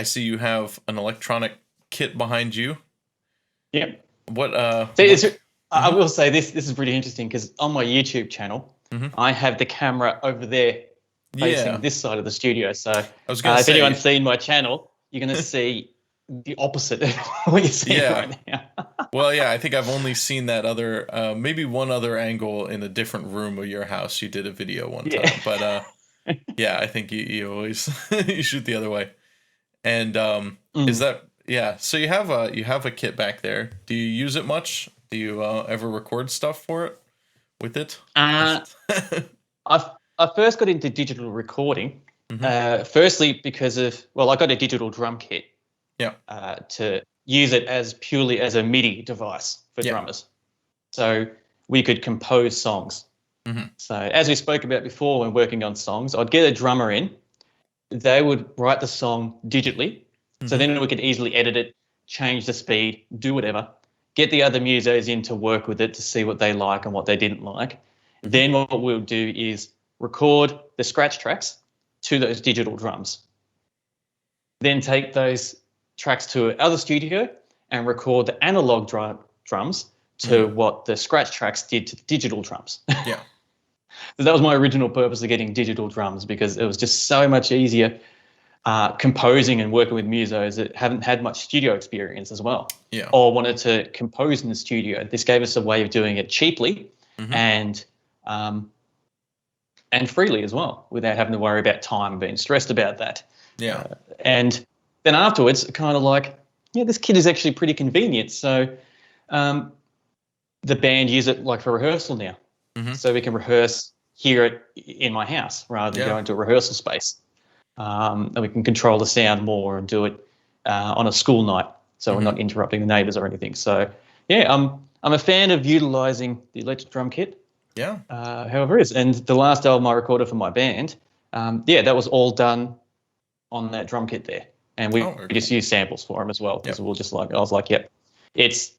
I see you have an electronic kit behind you. Yep. What? I will say this is pretty interesting because on my YouTube channel, I have the camera over there facing this side of the studio. So I was gonna if say, anyone's seen my channel, you're going to see the opposite of what you're seeing right now. Well, yeah, I think I've only seen that other, maybe one other angle in a different room of your house. You did a video one time, but yeah, I think you always you shoot the other way. And is that So you have a kit back there. Do you use it much? Do you ever record stuff for it with it? I first got into digital recording. Firstly, because of I got a digital drum kit. Yeah. To use it as purely as a MIDI device for drummers, so we could compose songs. So as we spoke about before, when working on songs, I'd get a drummer in. They would write the song digitally. So then we could easily edit it, change the speed, do whatever, get the other musos in to work with it to see what they like and what they didn't like. Then what we'll do is record the scratch tracks to those digital drums. Then take those tracks to other studio and record the analog drums to what the scratch tracks did to the digital drums. Yeah. So that was my original purpose of getting digital drums, because it was just so much easier composing and working with musos that haven't had much studio experience as well, or wanted to compose in the studio. This gave us a way of doing it cheaply and freely as well, without having to worry about time and being stressed about that. Yeah. And then afterwards, kind of like, this kit is actually pretty convenient. So the band use it like for rehearsal now. So we can rehearse here in my house rather than going to a rehearsal space. And we can control the sound more and do it on a school night, so we're not interrupting the neighbours or anything. So I'm a fan of utilising the electric drum kit. Yeah. However it is. And the last album I recorded for my band, that was all done on that drum kit there. And we just used samples for them as well, because I was like, it's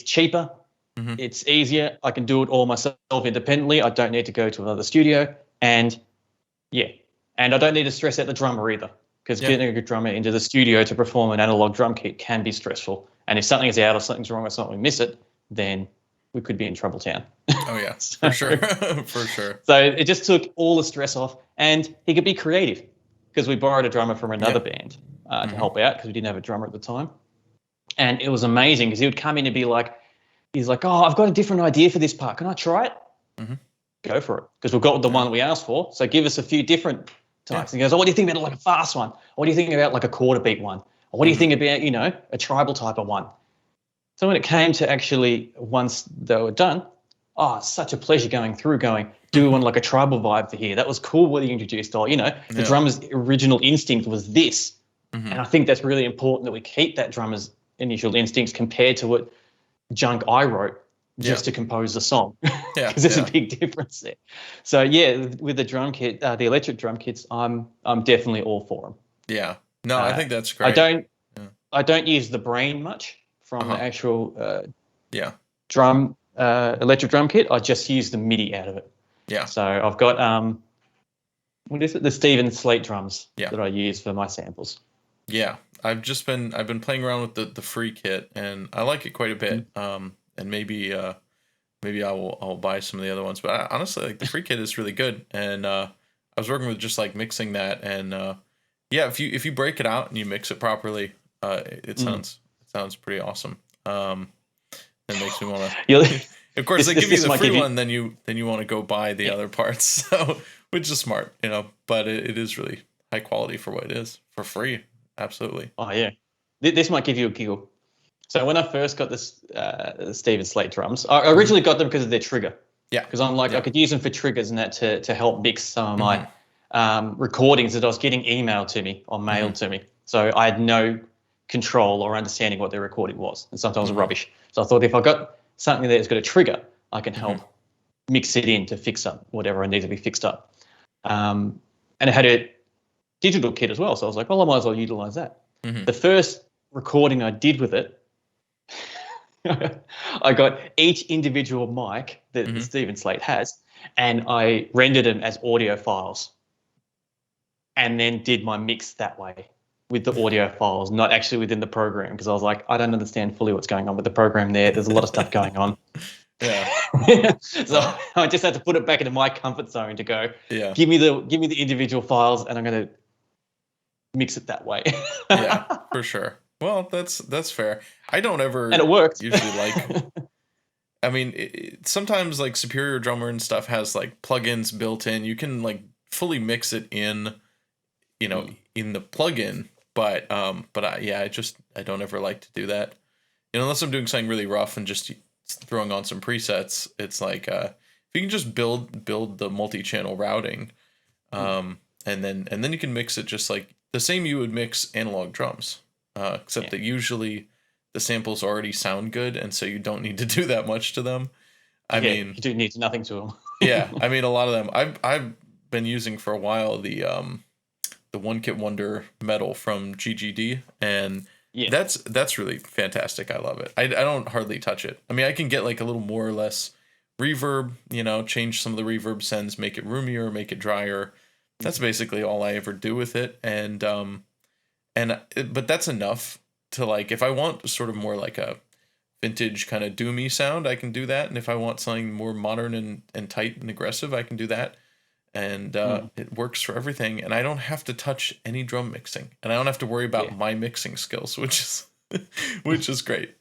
cheaper, it's easier, I can do it all myself independently, I don't need to go to another studio, and I don't need to stress out the drummer either, because getting a good drummer into the studio to perform an analog drum kit can be stressful. And if something is out or something's wrong or something, we miss it, then we could be in trouble town. Oh, yeah, for sure. For sure. So it just took all the stress off, and he could be creative, because we borrowed a drummer from another band to help out, because we didn't have a drummer at the time. And it was amazing, because he would come in and be like, oh, I've got a different idea for this part. Can I try it? Go for it, because we've got the one that we asked for. So give us a few different types. And he goes, oh, what do you think about like a fast one? Or what do you think about like a quarter beat one? Or what do you think about, a tribal type of one? So when it came to actually, once they were done, such a pleasure going, do we want like a tribal vibe for here? That was cool what he introduced. Or, the drummer's original instinct was this. And I think that's really important, that we keep that drummer's initial instincts compared to what junk I wrote just to compose the song, because there's a big difference there. So with the drum kit, the electric drum kits, I'm definitely all for them. Yeah, no, I think that's great. I don't use the brain much from the actual drum electric drum kit. I just use the MIDI out of it. Yeah. So I've got what is it? The Stephen Slate drums that I use for my samples. Yeah, I've been playing around with the free kit, and I like it quite a bit. And maybe I'll buy some of the other ones. But honestly, like, the free kit is really good. And I was working with just like mixing that, and if you break it out and you mix it properly, it sounds pretty awesome. It makes me want to. Of course, they give you the free one, then you want to go buy the other parts. So, which is smart, But it is really high quality for what it is, for free. Absolutely. Oh yeah, this might give you a giggle. So when I first got this Stephen Slate drums, I originally got them because of their trigger. Yeah. Because I'm like, I could use them for triggers and that to help mix some of my recordings that I was getting emailed to me or mailed to me. So I had no control or understanding what their recording was, and sometimes rubbish. So I thought, if I got something that's got a trigger, I can help mix it in to fix up whatever I need to be fixed up. And it had a digital kit as well, so I was like, well, I might as well utilize that. The first recording I did with it, I got each individual mic that Stephen Slate has, and I rendered them as audio files and then did my mix that way. with the audio files, not actually within the program, because I was like, I don't understand fully what's going on with the program there. There's a lot of stuff going on. Yeah. So I just had to put it back into my comfort zone to go, Yeah. give me the individual files, and I'm going to mix it that way. Yeah, for sure. Well, that's fair. I don't ever And it worked. usually like. I mean, sometimes like Superior Drummer and stuff has like plugins built in. You can like fully mix it in, in the plugin. But I don't ever like to do that. Unless I'm doing something really rough and just throwing on some presets. It's like if you can just build the multi-channel routing, and then you can mix it just like the same you would mix analog drums, except that usually the samples already sound good, and so you don't need to do that much to them. I mean, you do need nothing to them. yeah, I mean, a lot of them I've been using for a while the One Kit Wonder metal from GGD, and that's really fantastic. I love it. I don't hardly touch it. I mean, I can get like a little more or less reverb, change some of the reverb sends, make it roomier, make it drier. That's basically all I ever do with it, but that's enough to like, if I want sort of more like a vintage kind of doomy sound, I can do that. And if I want something more modern and tight and aggressive, I can do that. And it works for everything. And I don't have to touch any drum mixing, and I don't have to worry about my mixing skills, which is great.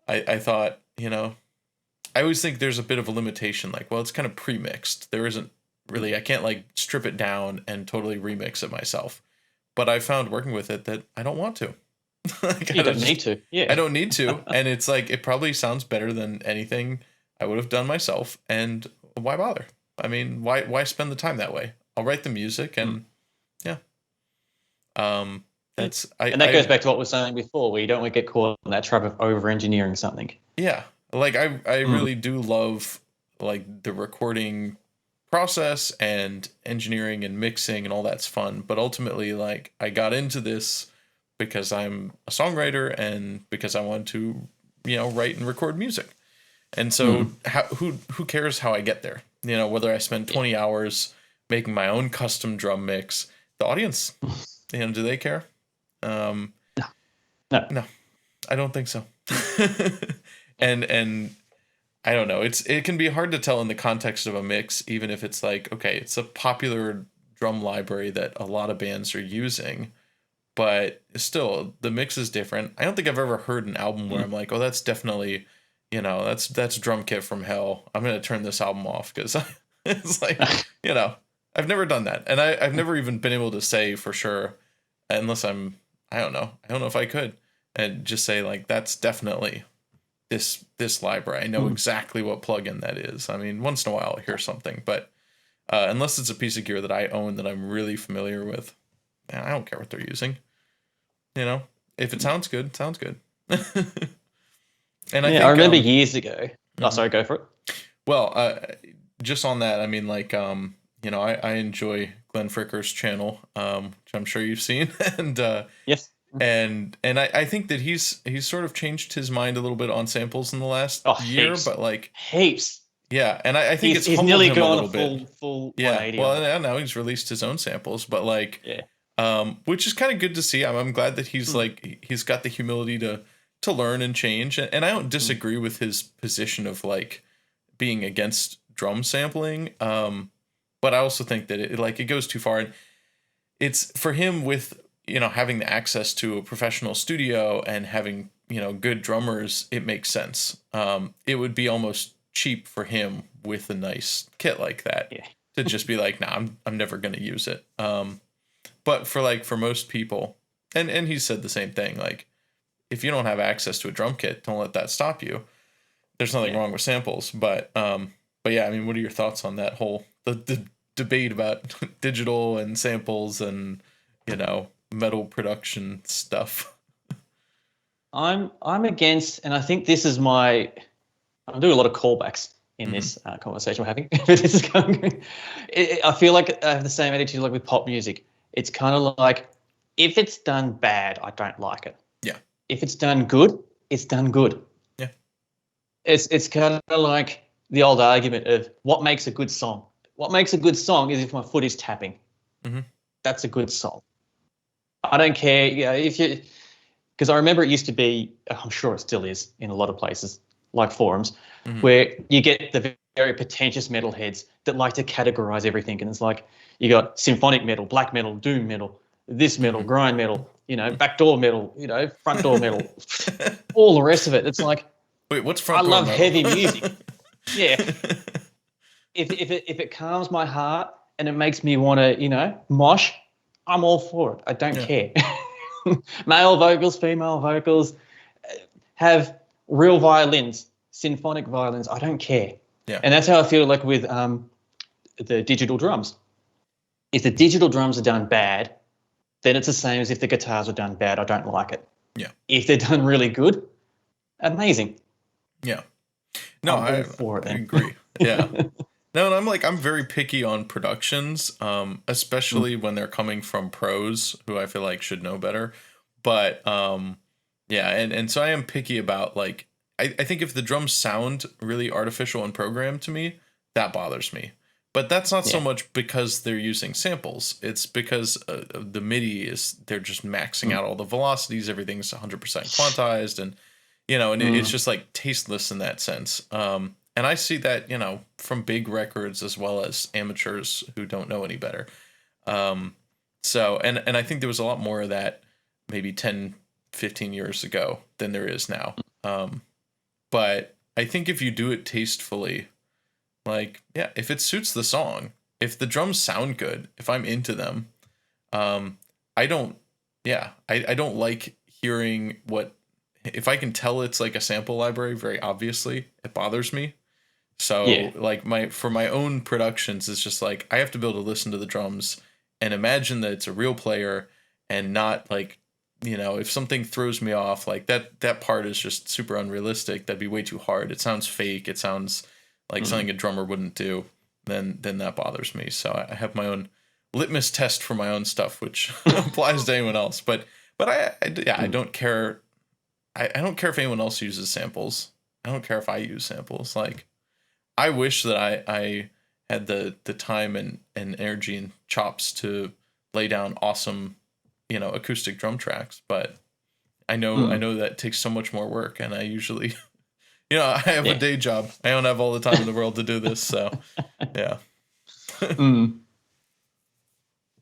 I thought, I always think there's a bit of a limitation. Like, well, it's kind of pre-mixed. There isn't really, I can't like strip it down and totally remix it myself. But I found working with it that I don't want to. Like, you don't need to. Yeah. I don't need to. And it's like, it probably sounds better than anything I would have done myself. And why bother? I mean, why spend the time that way? I'll write the music and that goes back to what we were saying before, where you don't want to get caught in that trap of over engineering something. Yeah. Like I really do love like the recording process and engineering and mixing and all that's fun. But ultimately, like, I got into this because I'm a songwriter and because I want to, write and record music. And so who cares how I get there? Whether I spend 20 hours making my own custom drum mix, the audience, do they care? No, I don't think so. and I don't know. It can be hard to tell in the context of a mix, even if it's like, okay, it's a popular drum library that a lot of bands are using, but still the mix is different. I don't think I've ever heard an album where I'm like, oh, that's definitely, that's drum kit from hell. I'm going to turn this album off because it's like, I've never done that. And I've never even been able to say for sure, unless I don't know if I could, and just say like, that's definitely this library. I know exactly what plugin that is. I mean, once in a while I'll hear something, but unless it's a piece of gear that I own that I'm really familiar with, man, I don't care what they're using. If it sounds good, it sounds good. And I remember years ago. Oh, sorry, go for it. Well, just on that, I mean, like, I enjoy Glenn Fricker's channel, which I'm sure you've seen, and yes. And I think that he's sort of changed his mind a little bit on samples in the last year, heaps. But like heaps. Yeah, and I think he's nearly gone a full 180. Yeah, well, now he's released his own samples, but like, which is kind of good to see. I'm glad that he's like, he's got the humility to learn and change, and I don't disagree with his position of like being against drum sampling, but I also think that it goes too far, and it's for him with having the access to a professional studio and having good drummers, it makes sense. It would be almost cheap for him with a nice kit like that to just be like, nah, I'm never gonna use it. But for most people, and he said the same thing, like, if you don't have access to a drum kit, don't let that stop you. There's nothing wrong with samples, but yeah, I mean, what are your thoughts on that whole the debate about digital and samples and metal production stuff? I'm against, and I think this is I'm doing a lot of callbacks in this conversation we're having. This is going. I feel like I have the same attitude like with pop music. It's kind of like, if it's done bad, I don't like it. Yeah. If it's done good, it's done good. Yeah. It's kind of like the old argument of what makes a good song. What makes a good song is if my foot is tapping. Mm-hmm. That's a good song. I don't care. Yeah, if you, because I remember it used to be, I'm sure it still is in a lot of places, like forums, where you get the very pretentious metalheads that like to categorize everything. And it's like, you got symphonic metal, black metal, doom metal, this metal, grind metal, backdoor metal, front door metal, all the rest of it. It's like, Wait, what's I front door love metal? heavy music. Yeah. If it calms my heart and it makes me want to, mosh, I'm all for it. I don't care. Male vocals, female vocals, have real violins, symphonic violins. I don't care. Yeah. And that's how I feel like with the digital drums. If the digital drums are done bad, then it's the same as if the guitars are done bad. I don't like it. Yeah. If they're done really good, amazing. Yeah. No, I'm all for it. I agree. Yeah. No, and I'm very picky on productions, especially when they're coming from pros who I feel like should know better. But yeah, and so I am picky about like I think if the drums sound really artificial and programmed to me, that bothers me. But that's not so much because they're using samples. It's because the MIDI they're just maxing out all the velocities. Everything's 100% quantized, and it's just like tasteless in that sense. And I see that, from big records as well as amateurs who don't know any better. So, and I think there was a lot more of that maybe 10, 15 years ago than there is now. But I think if you do it tastefully, like, yeah, if it suits the song, if the drums sound good, if I'm into them, I don't like hearing if I can tell it's like a sample library, very obviously, it bothers me. So like for my own productions, it's just like I have to be able to listen to the drums and imagine that it's a real player and not like, if something throws me off, like that part is just super unrealistic. That'd be way too hard. It sounds fake. It sounds like something a drummer wouldn't do. Then that bothers me. So I have my own litmus test for my own stuff, which applies to anyone else. But I don't care. I don't care if anyone else uses samples. I don't care if I use samples. Like, I wish that I had the time and energy and chops to lay down awesome, acoustic drum tracks. But I know that takes so much more work, and I usually, I have a day job. I don't have all the time in the world to do this. So, yeah.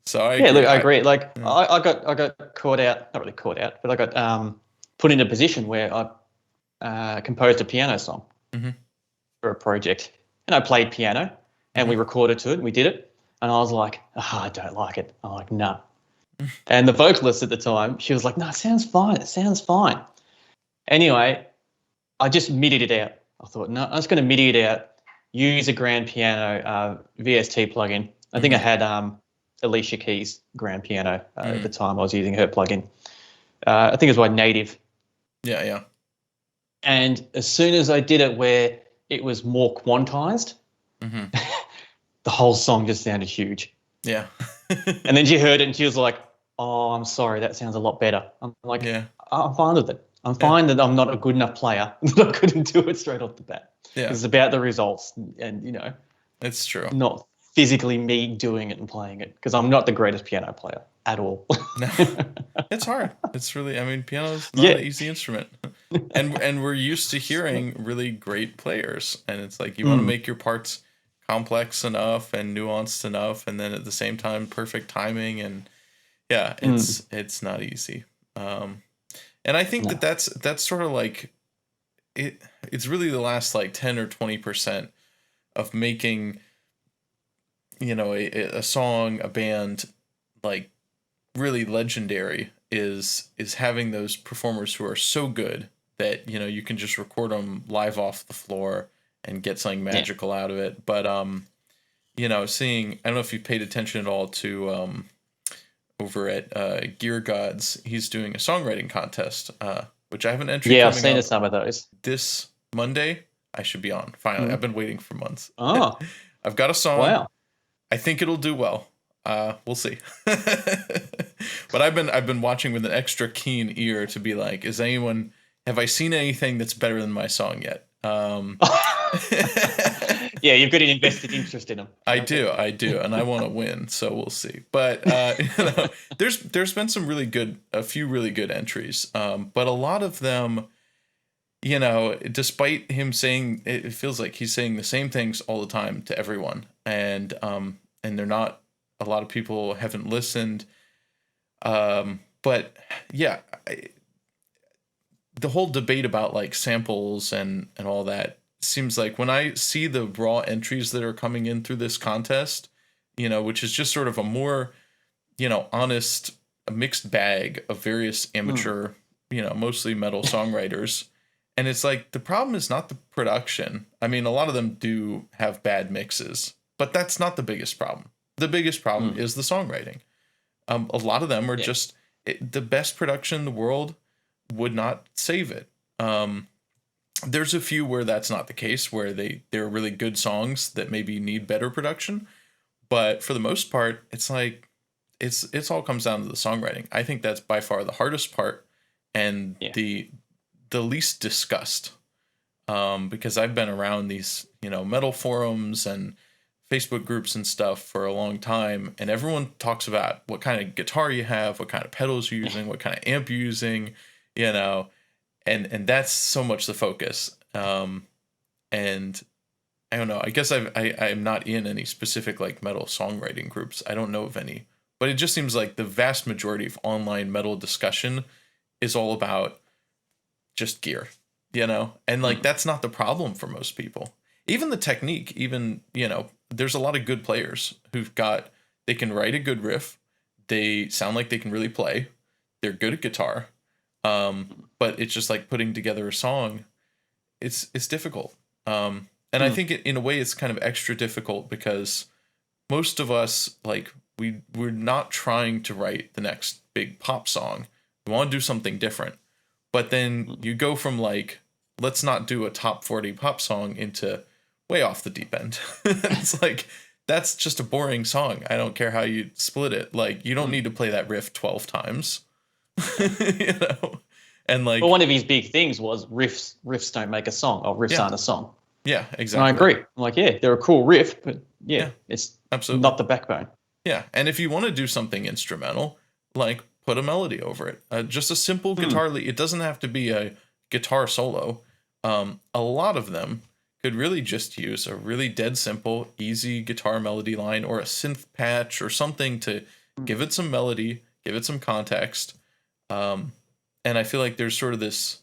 So I agree. Look, I agree. Like I got caught out, not really caught out, but I got put in a position where I composed a piano song for a project, and I played piano, and we recorded to it, and we did it, and I was like, I don't like it. I'm like, no. And the vocalist at the time, she was like, no, it sounds fine. It sounds fine. Anyway, I just MIDI'd it out. I thought, no, I'm just going to MIDI it out, use a grand piano VST plugin. I think I had Alicia Keys' grand piano at the time. I was using her plugin. I think it was by Native. Yeah. And as soon as I did it where it was more quantized, the whole song just sounded huge. Yeah. And then she heard it and she was like, oh, I'm sorry, that sounds a lot better. I'm like, I'm fine with it. I'm fine that I'm not a good enough player that I couldn't do it straight off the bat. Yeah. It's about the results and, it's true. Not physically me doing it and playing it, because I'm not the greatest piano player at all. No, it's hard. It's really, piano's not an easy instrument. And we're used to hearing really great players. And it's like, you want to make your parts complex enough and nuanced enough, and then at the same time, perfect timing. And it's not easy. And I think that's sort of like it's really the last like 10 or 20% of making, a song, a band like really legendary is having those performers who are so good that, you can just record them live off the floor and get something magical out of it. But, seeing, I don't know if you paid attention at all to, over at Gear Gods, he's doing a songwriting contest, which I have an entry. Yeah, I've seen some of those. This Monday, I should be on. Finally, I've been waiting for months. Oh, I've got a song. Wow. I think it'll do well. We'll see. But I've been watching with an extra keen ear to be like, have I seen anything that's better than my song yet? Yeah, you've got an invested interest in them. I do, and I want to win, so we'll see. But there's been a few really good entries, but a lot of them, despite him saying, it feels like he's saying the same things all the time to everyone, and they're not. A lot of people haven't listened, but yeah, the whole debate about like samples and all that seems like when I see the raw entries that are coming in through this contest, which is just sort of a more, honest, a mixed bag of various amateur, mostly metal songwriters. And it's like, the problem is not the production. I mean, a lot of them do have bad mixes, but that's not the biggest problem. The biggest problem is the songwriting. A lot of them are just the best production in the world would not save it. There's a few where that's not the case, where they're really good songs that maybe need better production, but for the most part, it's like it's all comes down to the songwriting. I think that's by far the hardest part and the least discussed, because I've been around these metal forums and Facebook groups and stuff for a long time, and everyone talks about what kind of guitar you have, what kind of pedals you're using, what kind of amp you're using, and that's so much the focus. And I don't know, I guess I'm not in any specific like metal songwriting groups. I don't know of any, but it just seems like the vast majority of online metal discussion is all about just gear, and like that's not the problem for most people. Even the technique, there's a lot of good players they can write a good riff. They sound like they can really play. They're good at guitar. But it's just like putting together a song. It's difficult. And I think in a way it's kind of extra difficult because most of us, like, we're not trying to write the next big pop song. We want to do something different. But then you go from like, let's not do a top 40 pop song into way off the deep end. It's like, that's just a boring song. I don't care how you split it. Like, you don't need to play that riff 12 times. And like, but one of his big things was riffs don't make a song, or riffs aren't a song. Yeah, exactly. And I agree. I'm like, they're a cool riff, but it's absolutely not the backbone. Yeah, and if you want to do something instrumental, like, put a melody over it. Just a simple guitar lead. It doesn't have to be a guitar solo. A lot of them could really just use a really dead simple, easy guitar melody line or a synth patch or something to give it some melody, give it some context. And I feel like there's sort of this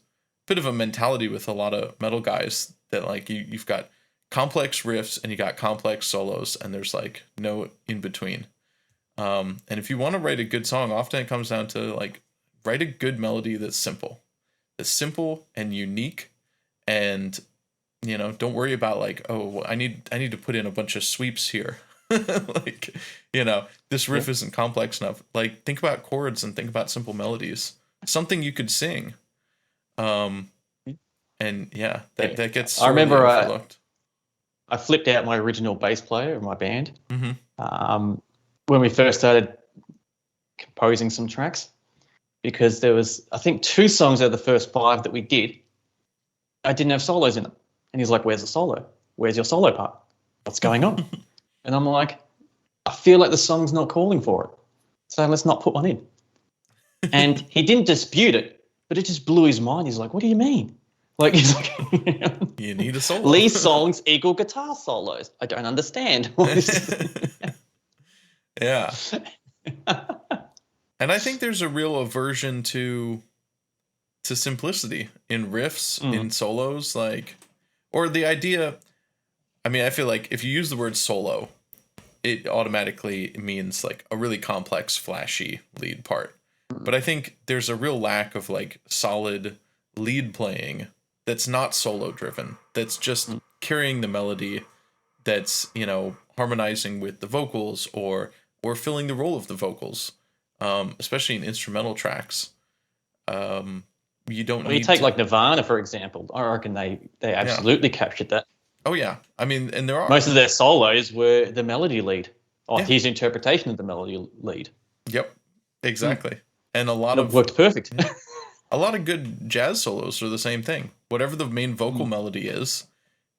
bit of a mentality with a lot of metal guys that like you've got complex riffs and you got complex solos and there's like no in between. And if you want to write a good song, often it comes down to like write a good melody that's simple and unique, and don't worry about like, oh, I need to put in a bunch of sweeps here. Like, this riff isn't complex enough. Like, think about chords and think about simple melodies. Something you could sing. And that gets I remember overlooked. I flipped out my original bass player of my band when we first started composing some tracks, because there was, I think, 2 songs out of the first 5 that we did, I didn't have solos in them. And he's like, where's the solo? Where's your solo part? What's going on? And I'm like, I feel like the song's not calling for it, so let's not put one in. And he didn't dispute it, but it just blew his mind. He's like, what do you mean? Like, he's like, you need a solo. Lead songs equal guitar solos. I don't understand. Yeah. And I think there's a real aversion to simplicity in riffs, in solos, like, or the idea. I mean, I feel like if you use the word solo, it automatically means like a really complex, flashy lead part. But I think there's a real lack of like solid lead playing that's not solo driven, that's just carrying the melody, that's, harmonizing with the vocals or filling the role of the vocals, especially in instrumental tracks. You don't need you take to, like Nirvana, for example. I reckon they absolutely captured that. Oh, yeah. I mean, and there are. Most of their solos were the melody lead, or his interpretation of the melody lead. Yep, exactly. And a lot it worked perfect. a lot of good jazz solos are the same thing. Whatever the main vocal melody is,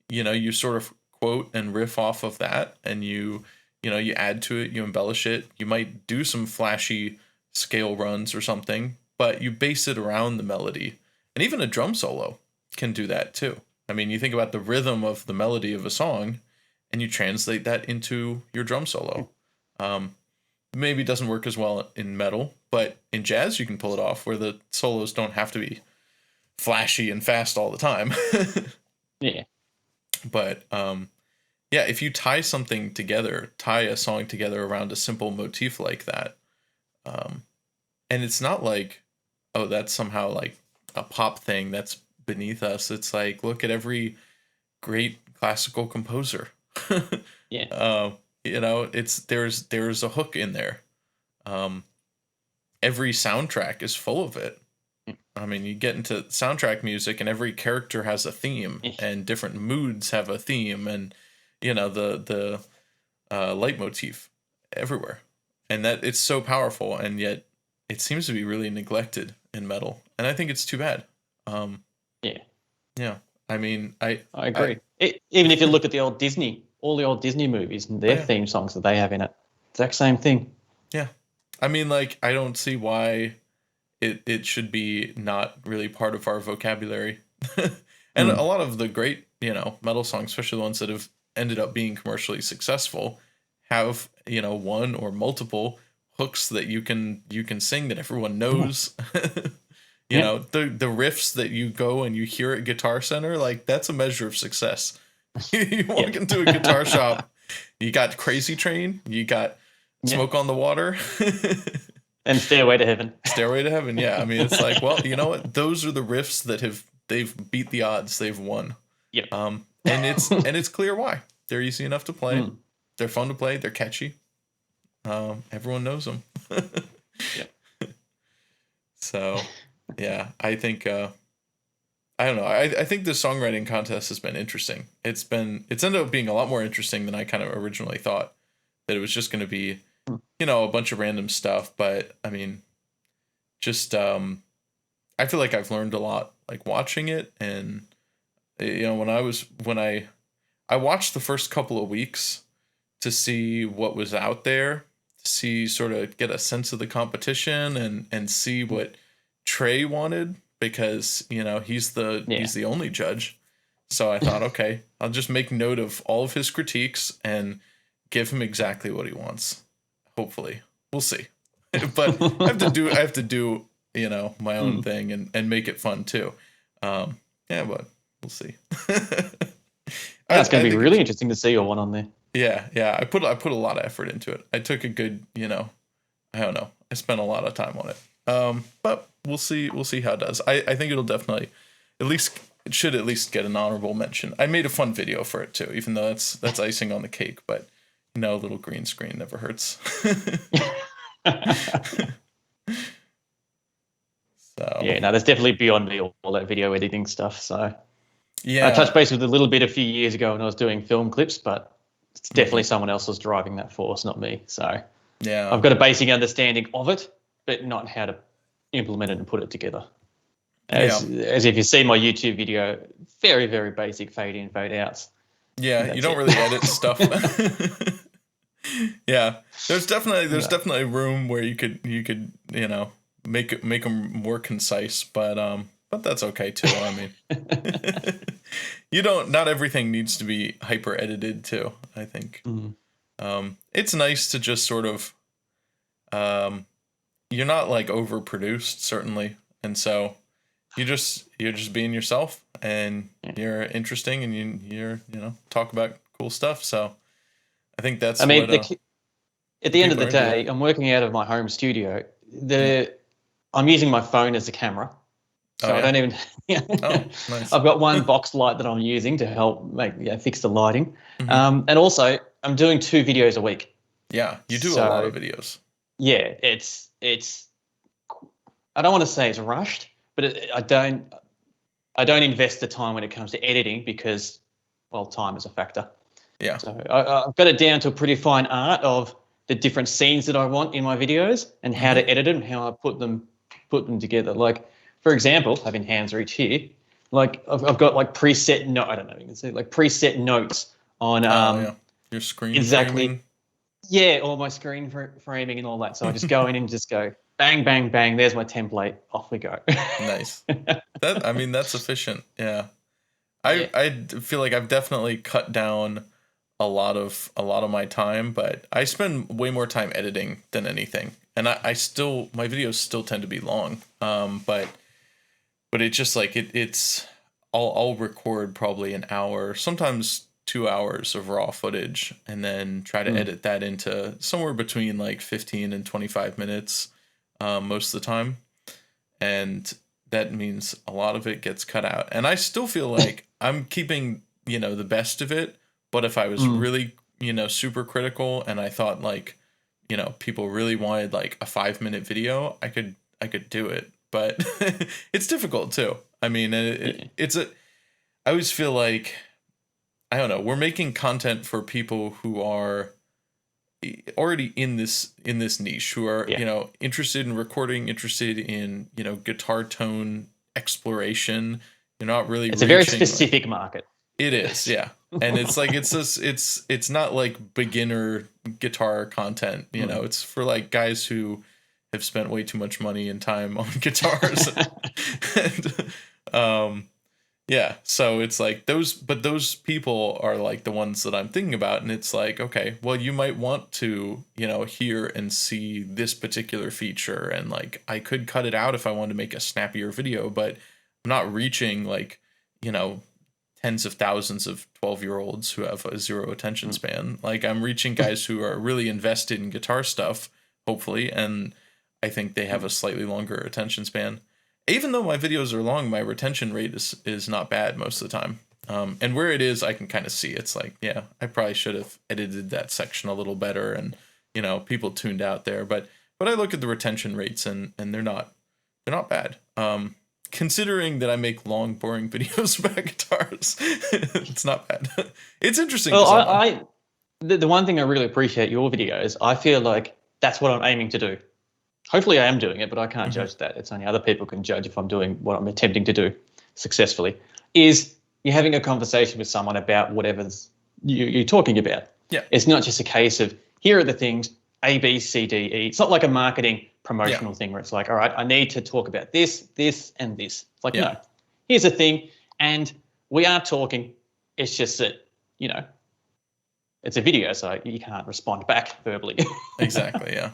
you sort of quote and riff off of that, and you add to it, you embellish it. You might do some flashy scale runs or something, but you base it around the melody. And even a drum solo can do that too. I mean, you think about the rhythm of the melody of a song, and you translate that into your drum solo. Maybe it doesn't work as well in metal, but in jazz you can pull it off, where the solos don't have to be flashy and fast all the time. Yeah. But yeah, if you tie a song together around a simple motif like that, and it's not like, oh, that's somehow like a pop thing that's beneath us. It's like, look at every great classical composer. Yeah. There's a hook in there. Every soundtrack is full of it. I mean, you get into soundtrack music, and every character has a theme, and different moods have a theme, and the leitmotif everywhere, and that it's so powerful, and yet it seems to be really neglected in metal, and I think it's too bad. Yeah. I mean, I agree. Even if you look at all the old Disney movies and their theme songs that they have in it, exact same thing. Yeah. I mean, like, I don't see why it should be not really part of our vocabulary. And a lot of the great, metal songs, especially the ones that have ended up being commercially successful, have, one or multiple hooks that you can sing that everyone knows. The riffs that you go and you hear at Guitar Center, like, that's a measure of success. You walk into a guitar shop, you got Crazy Train, you got Smoke on the Water, and Stairway to Heaven. Stairway to Heaven, yeah. I mean, it's like, well, you know what? Those are the riffs that they've beat the odds. They've won. Yep. And it's clear why. They're easy enough to play. They're fun to play. They're catchy. Everyone knows them. Yeah. So, yeah, I think I don't know. I think the songwriting contest has been interesting. It's ended up being a lot more interesting than I kind of originally thought. That it was just going to be, a bunch of random stuff. But I mean, just I feel like I've learned a lot, like, watching it. And when I watched the first couple of weeks to see what was out there, to sort of get a sense of the competition and see what Trey wanted, because he's the only judge. So I thought, okay, I'll just make note of all of his critiques and give him exactly what he wants. Hopefully, we'll see. But I have to do my own thing and make it fun too. But we'll see. It's going to be really interesting to see your one on there. Yeah. I put a lot of effort into it. I took a good, I don't know. I spent a lot of time on it. But we'll see how it does. I think it'll definitely, it should at least get an honorable mention. I made a fun video for it too, even though that's icing on the cake. But a little green screen never hurts. So yeah, no, that's definitely beyond me, all that video editing stuff. So yeah, I touched base with a little bit a few years ago when I was doing film clips, but it's definitely someone else was driving that force, not me. So yeah, I've got a basic understanding of it, but not how to implement it and put it together. As if you see my YouTube video, very, very basic fade in, fade outs. Yeah, you don't really edit stuff. Yeah, there's definitely room where you could make them more concise, but that's okay too. I mean, not everything needs to be hyper edited too. I think it's nice to just sort of you're not like overproduced, certainly, and so you're just being yourself, and you're interesting, and you're talk about cool stuff. So I think that's. I mean, at the end of the day, I'm working out of my home studio. I'm using my phone as a camera, so I don't even. Nice. I've got one box light that I'm using to help fix the lighting, and also I'm doing 2 videos a week. Yeah, you do a lot of videos. Yeah, it's. I don't want to say it's rushed, but I don't invest the time when it comes to editing because, well, time is a factor. Yeah. So I've got it down to a pretty fine art of the different scenes that I want in my videos and how to edit them, and how I put them together. Like, for example, having hands reach here, like I've got like preset note. I don't know. You can see like preset notes on Your screen exactly. framing. Yeah, all my screen framing and all that. So I just go in and just go bang, bang, bang. There's my template. Off we go. Nice. That's efficient. Yeah. Yeah. I feel like I've definitely cut down a lot of my time, but I spend way more time editing than anything. And I still, my videos still tend to be long. But it's just like it's I'll record probably an hour, sometimes 2 hours of raw footage, and then try to edit that into somewhere between like 15 and 25 minutes most of the time. And that means a lot of it gets cut out. And I still feel like I'm keeping, the best of it. But if I was really, super critical and I thought like, people really wanted like a 5-minute video, I could do it. But it's difficult too. I mean, I always feel like, I don't know, we're making content for people who are already in this niche, who are interested in recording, interested in guitar tone exploration. You're not really. It's a very specific market. It is, yeah, and it's like it's not like beginner guitar content. It's for like guys who have spent way too much money and time on guitars. and, yeah, so it's like those people are like the ones that I'm thinking about, and it's like, okay, well, you might want to, hear and see this particular feature, and like I could cut it out if I wanted to make a snappier video, but I'm not reaching like, tens of thousands of 12-year-olds who have a zero attention span. Like I'm reaching guys who are really invested in guitar stuff, hopefully, and I think they have a slightly longer attention span. Even though my videos are long, my retention rate is not bad most of the time. And where it is, I can kind of see. It's like, yeah, I probably should have edited that section a little better, and people tuned out there. But I look at the retention rates, and they're not bad. Considering that I make long, boring videos about guitars, it's not bad. It's interesting. Well, the one thing I really appreciate your videos, I feel like that's what I'm aiming to do. Hopefully I am doing it, but I can't judge that. It's only other people can judge if I'm doing what I'm attempting to do successfully, is you're having a conversation with someone about whatever you're talking about. Yeah. It's not just a case of, here are the things, A, B, C, D, E. It's not like a marketing promotional thing where it's like, all right, I need to talk about this, this, and this. It's like, no, here's the thing. And we are talking. It's just that, it's a video, so you can't respond back verbally. Exactly, yeah.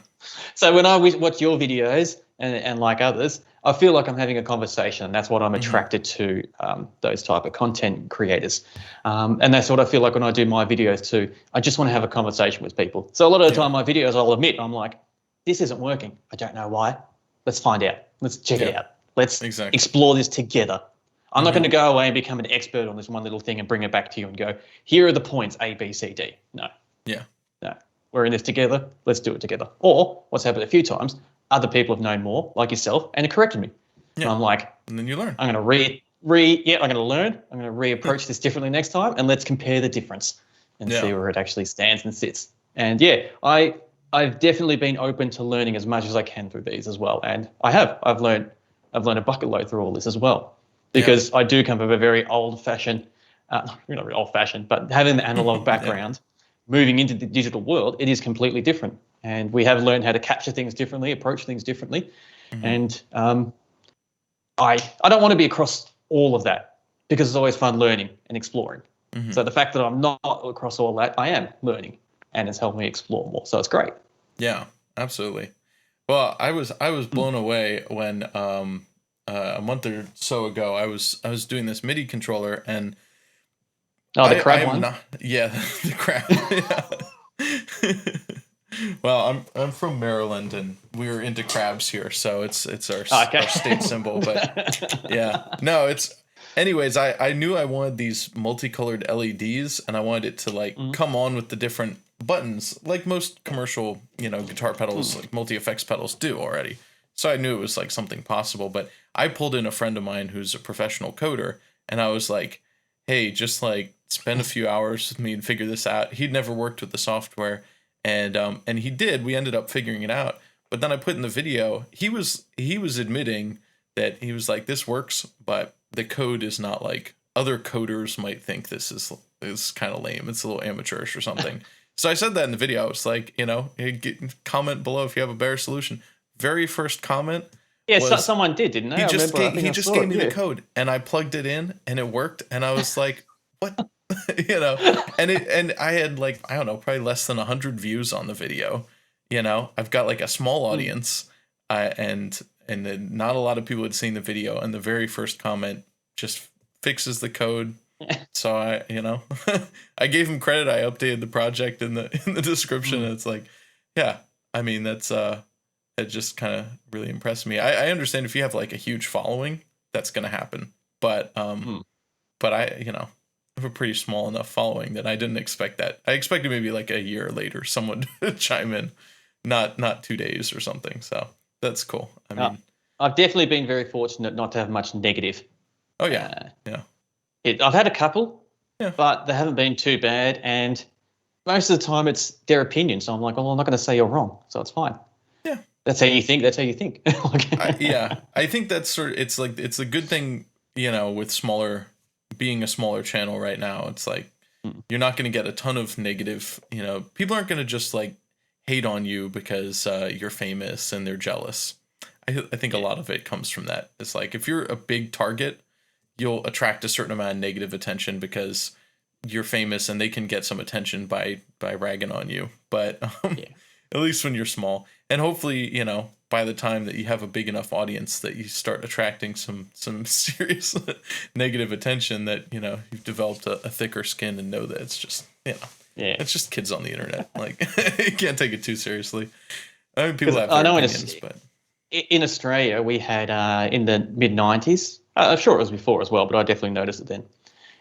So when I watch your videos and like others, I feel like I'm having a conversation, and that's what I'm attracted to, those type of content creators. And that's what I feel like when I do my videos too. I just want to have a conversation with people. So a lot of the time my videos, I'll admit, I'm like, this isn't working. I don't know why. Let's find out. Let's check it out. Let's explore this together. I'm not going to go away and become an expert on this one little thing and bring it back to you and go, here are the points, A, B, C, D. No. Yeah. No. We're in this together. Let's do it together. Or what's happened a few times, other people have known more, like yourself, and have corrected me. Yeah. And I'm like, and then you learn. I'm going to I'm going to learn. I'm going to reapproach this differently next time, and let's compare the difference and see where it actually stands and sits. And yeah, I've definitely been open to learning as much as I can through these as well. And I've learned a bucket load through all this as well. Because I do come from a very old-fashioned, not very old-fashioned, but having the analog background, moving into the digital world, it is completely different. And we have learned how to capture things differently, approach things differently. And I don't want to be across all of that, because it's always fun learning and exploring. So the fact that I'm not across all that, I am learning, and it's helped me explore more. So it's great. Yeah, absolutely. Well, I was blown away when a month or so ago, I was doing this MIDI controller, and the crab one. The crab. Well, I'm from Maryland, and we're into crabs here, so it's our state symbol. But yeah, no, it's. Anyways, I knew I wanted these multicolored LEDs, and I wanted it to like come on with the different buttons, like most commercial guitar pedals, like multi-effects pedals do already. So I knew it was like something possible, but I pulled in a friend of mine who's a professional coder, and I was like, hey, just like spend a few hours with me and figure this out. He'd never worked with the software, and he did. We ended up figuring it out. But then I put in the video, he was admitting that he was like, this works, but the code is not like other coders might think this is kind of lame. It's a little amateurish or something. So I said that in the video. It's like, hey, comment below if you have a better solution. Very first comment. Yeah, someone did, didn't they? He just gave me the code, and I plugged it in, and it worked, and I was like, what? And I had like, I don't know, probably less than 100 views on the video. I've got like a small audience, and then not a lot of people had seen the video, and the very first comment just fixes the code. So I I gave him credit. I updated the project in the description, and it's like, yeah, I mean, that's it just kind of really impressed me. I understand if you have like a huge following, that's gonna happen, but I have a pretty small enough following that I didn't expect that. I expected maybe like a year later someone to chime in, not 2 days or something. So that's cool. I mean, I've definitely been very fortunate not to have much negative. Oh yeah, yeah. I've had a couple, but they haven't been too bad, and most of the time it's their opinion. So I'm like, well, I'm not going to say you're wrong, so it's fine. Yeah, that's how you think. That's how you think. I think that's it's a good thing, with being a smaller channel right now. It's like you're not going to get a ton of negative. People aren't going to just like hate on you because you're famous and they're jealous. I think a lot of it comes from that. It's like if you're a big target, you'll attract a certain amount of negative attention because you're famous and they can get some attention by ragging on you. But at least when you're small, and hopefully, by the time that you have a big enough audience that you start attracting some serious negative attention, that, you've developed a thicker skin and know that it's just, it's just kids on the internet. Like you can't take it too seriously. I mean, people have their opinions, but in Australia, we had in the mid-90s, I'm sure it was before as well, but I definitely noticed it then.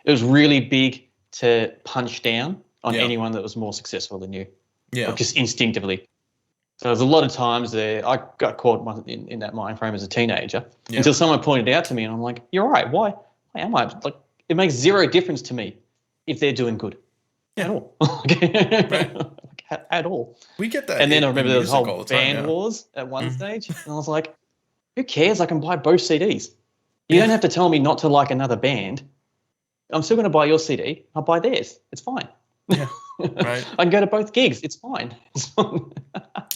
It was really big to punch down on anyone that was more successful than you. Yeah. Like just instinctively. So there's a lot of times there, I got caught in that mind frame as a teenager until someone pointed out to me, and I'm like, you're right. Why am I? Like, it makes zero difference to me if they're doing good at all. Right. At all. We get that. And then I remember there was whole band wars at one stage, and I was like, who cares? I can buy both CDs. You don't have to tell me not to like another band. I'm still going to buy your CD. I'll buy theirs. It's fine. Yeah, right. I can go to both gigs. It's fine.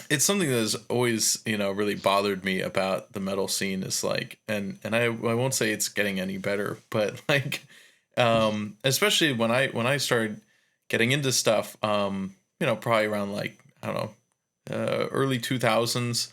It's something that has always, really bothered me about the metal scene is like, and I won't say it's getting any better, but like, especially when I started getting into stuff, probably around like, I don't know, early 2000s.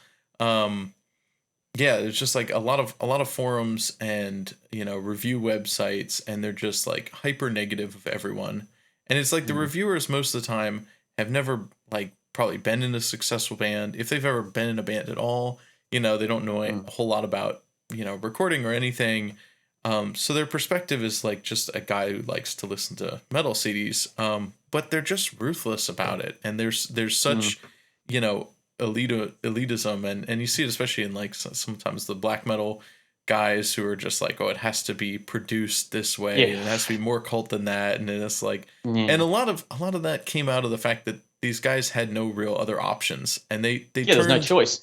There's just like a lot of forums and, review websites, and they're just like hyper negative of everyone. And it's like the reviewers most of the time have never like probably been in a successful band. If they've ever been in a band at all, they don't know a whole lot about, recording or anything. So their perspective is like just a guy who likes to listen to metal CDs. But they're just ruthless about it. And there's such, elitism, and you see it especially in like sometimes the black metal guys who are just like, oh, it has to be produced this way, and it has to be more cult than that, and it's like, and a lot of that came out of the fact that these guys had no real other options, and they turned, there's no choice.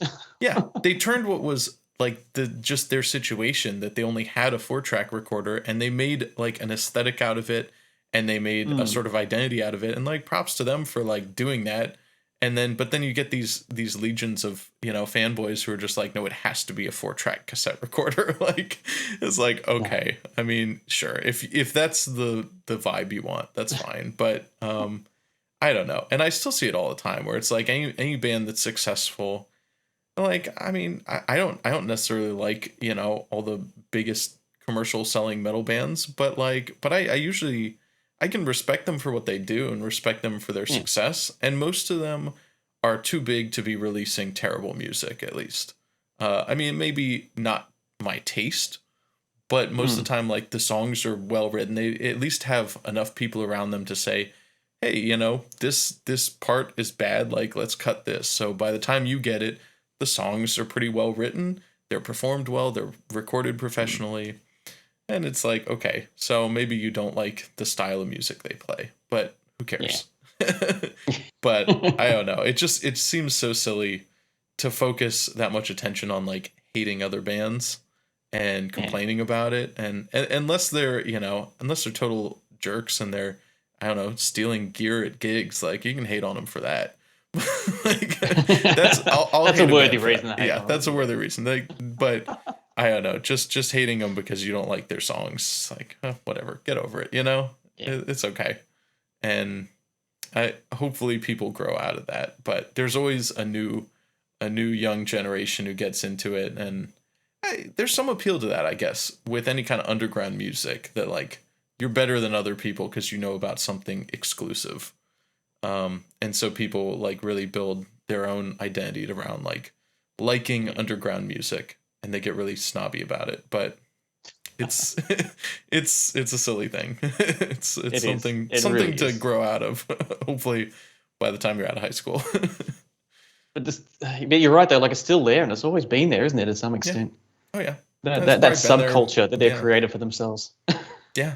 They turned what was like just their situation, that they only had a 4-track recorder, and they made like an aesthetic out of it, and they made a sort of identity out of it, and like props to them for like doing that. But then you get these legions of, fanboys who are just like, no, it has to be a 4-track cassette recorder. Like, it's like, okay, I mean, sure. If that's the vibe you want, that's fine. But, I don't know. And I still see it all the time where it's like any band that's successful, like, I mean, I don't necessarily like, all the biggest commercial selling metal bands, but I usually, I can respect them for what they do and respect them for their success. And most of them are too big to be releasing terrible music, at least. I mean, maybe not my taste, but most of the time, like, the songs are well written. They at least have enough people around them to say, hey, this part is bad. Like, let's cut this. So by the time you get it, the songs are pretty well written. They're performed well. They're recorded professionally. And it's like, okay, so maybe you don't like the style of music they play, but who cares? But I don't know. It seems so silly to focus that much attention on like hating other bands and Yeah. complaining about it, and unless they're unless they're total jerks and they're, I don't know, stealing gear at gigs, like you can hate on them for that. Like that's I'll That's hate a a worthy band for reason that. to hate Yeah, on that's a them. worthy reason. Like, but I don't know, just hating them because you don't like their songs, like whatever, get over it. Yeah. It's okay, and I hopefully people grow out of that. But there's always a new young generation who gets into it, and there's some appeal to that, I guess, with any kind of underground music, that like you're better than other people because you know about something exclusive. And so people like really build their own identity around like liking underground music, and they get really snobby about it. But it's it's a silly thing. It's It is. something It really to is. grow out of. Hopefully, by the time you're out of high school. But you're right though. Like it's still there, and it's always been there, isn't it? To some Yeah. extent, Oh yeah. that It's probably been there. subculture that they've Yeah. created for themselves. Yeah.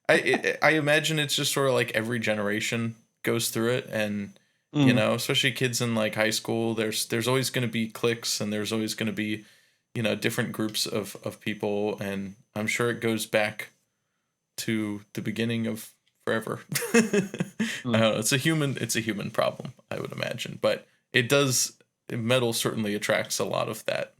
I imagine it's just sort of like every generation goes through it, and Mm. especially kids in like high school, there's always going to be cliques, and there's always going to be different groups of people, and I'm sure it goes back to the beginning of forever. I don't Mm. know, it's a human problem, I would imagine, but metal certainly attracts a lot of that.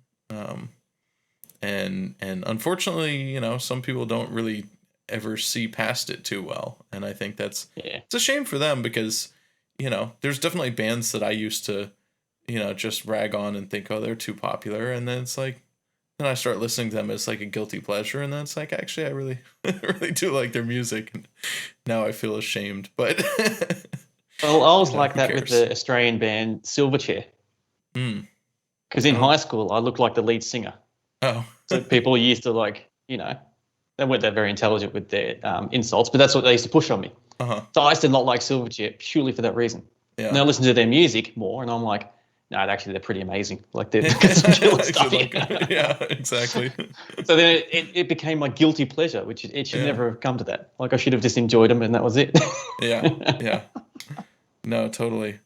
And unfortunately, some people don't really ever see past it too well, and I think Yeah. it's a shame for them, because there's definitely bands that I used to just rag on and think, oh, they're too popular, and then it's like, then I start listening to them as like a guilty pleasure, and then it's like, actually I really really do like their music, and now I feel ashamed, but Well, I was like who that with cares. the Australian band Silverchair, Mm. because in Oh. high school I looked like the lead singer. Oh. So people used to like, they weren't that very intelligent with their insults, but that's what they used to push on me. Uh-huh. So I used to not like Silverchair purely for that reason. Yeah. Now I listen to their music more, and I'm like, no, actually they're pretty amazing. Like they've got some killer stuff. Yeah, exactly. So then it became my guilty pleasure, which it should Yeah. never have come to that. Like I should have just enjoyed them, and that was it. Yeah. No, totally.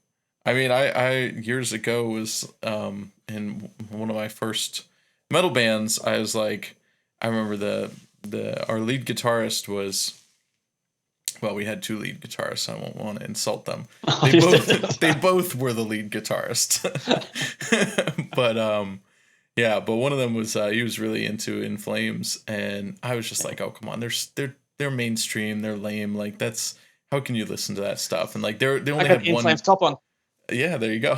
I mean, I years ago was in one of my first metal bands. I was like, I remember our lead guitarist was, well, we had two lead guitarists. I won't want to insult them. They both were the lead guitarist. But yeah, but one of them was he was really into In Flames, and I was just like, oh come on, they're mainstream, they're lame. Like that's, how can you listen to that stuff? And like they only I got had the In one. Flames top on. Yeah, there you go.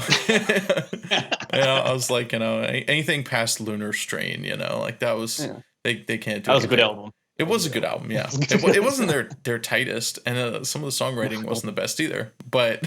Yeah, I was like, anything past Lunar Strain, like that was, Yeah. they can't do. That was a good anything. album. It was a good album, yeah. It wasn't their tightest, and some of the songwriting wasn't the best either. But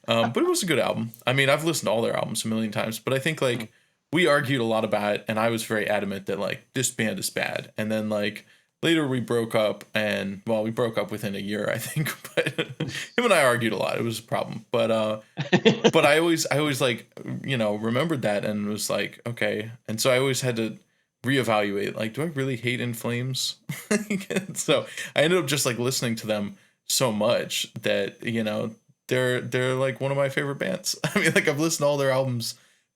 but it was a good album. I mean, I've listened to all their albums a million times, but I think like we argued a lot about it, and I was very adamant that like this band is bad. And then like later we broke up, and well, we broke up within a year, I think. But him and I argued a lot. It was a problem. But I always like remembered that and was like, okay. And so I always had to reevaluate, like, do I really hate In Flames? So I ended up just like listening to them so much that they're like one of my favorite bands. I mean, like I've listened to all their albums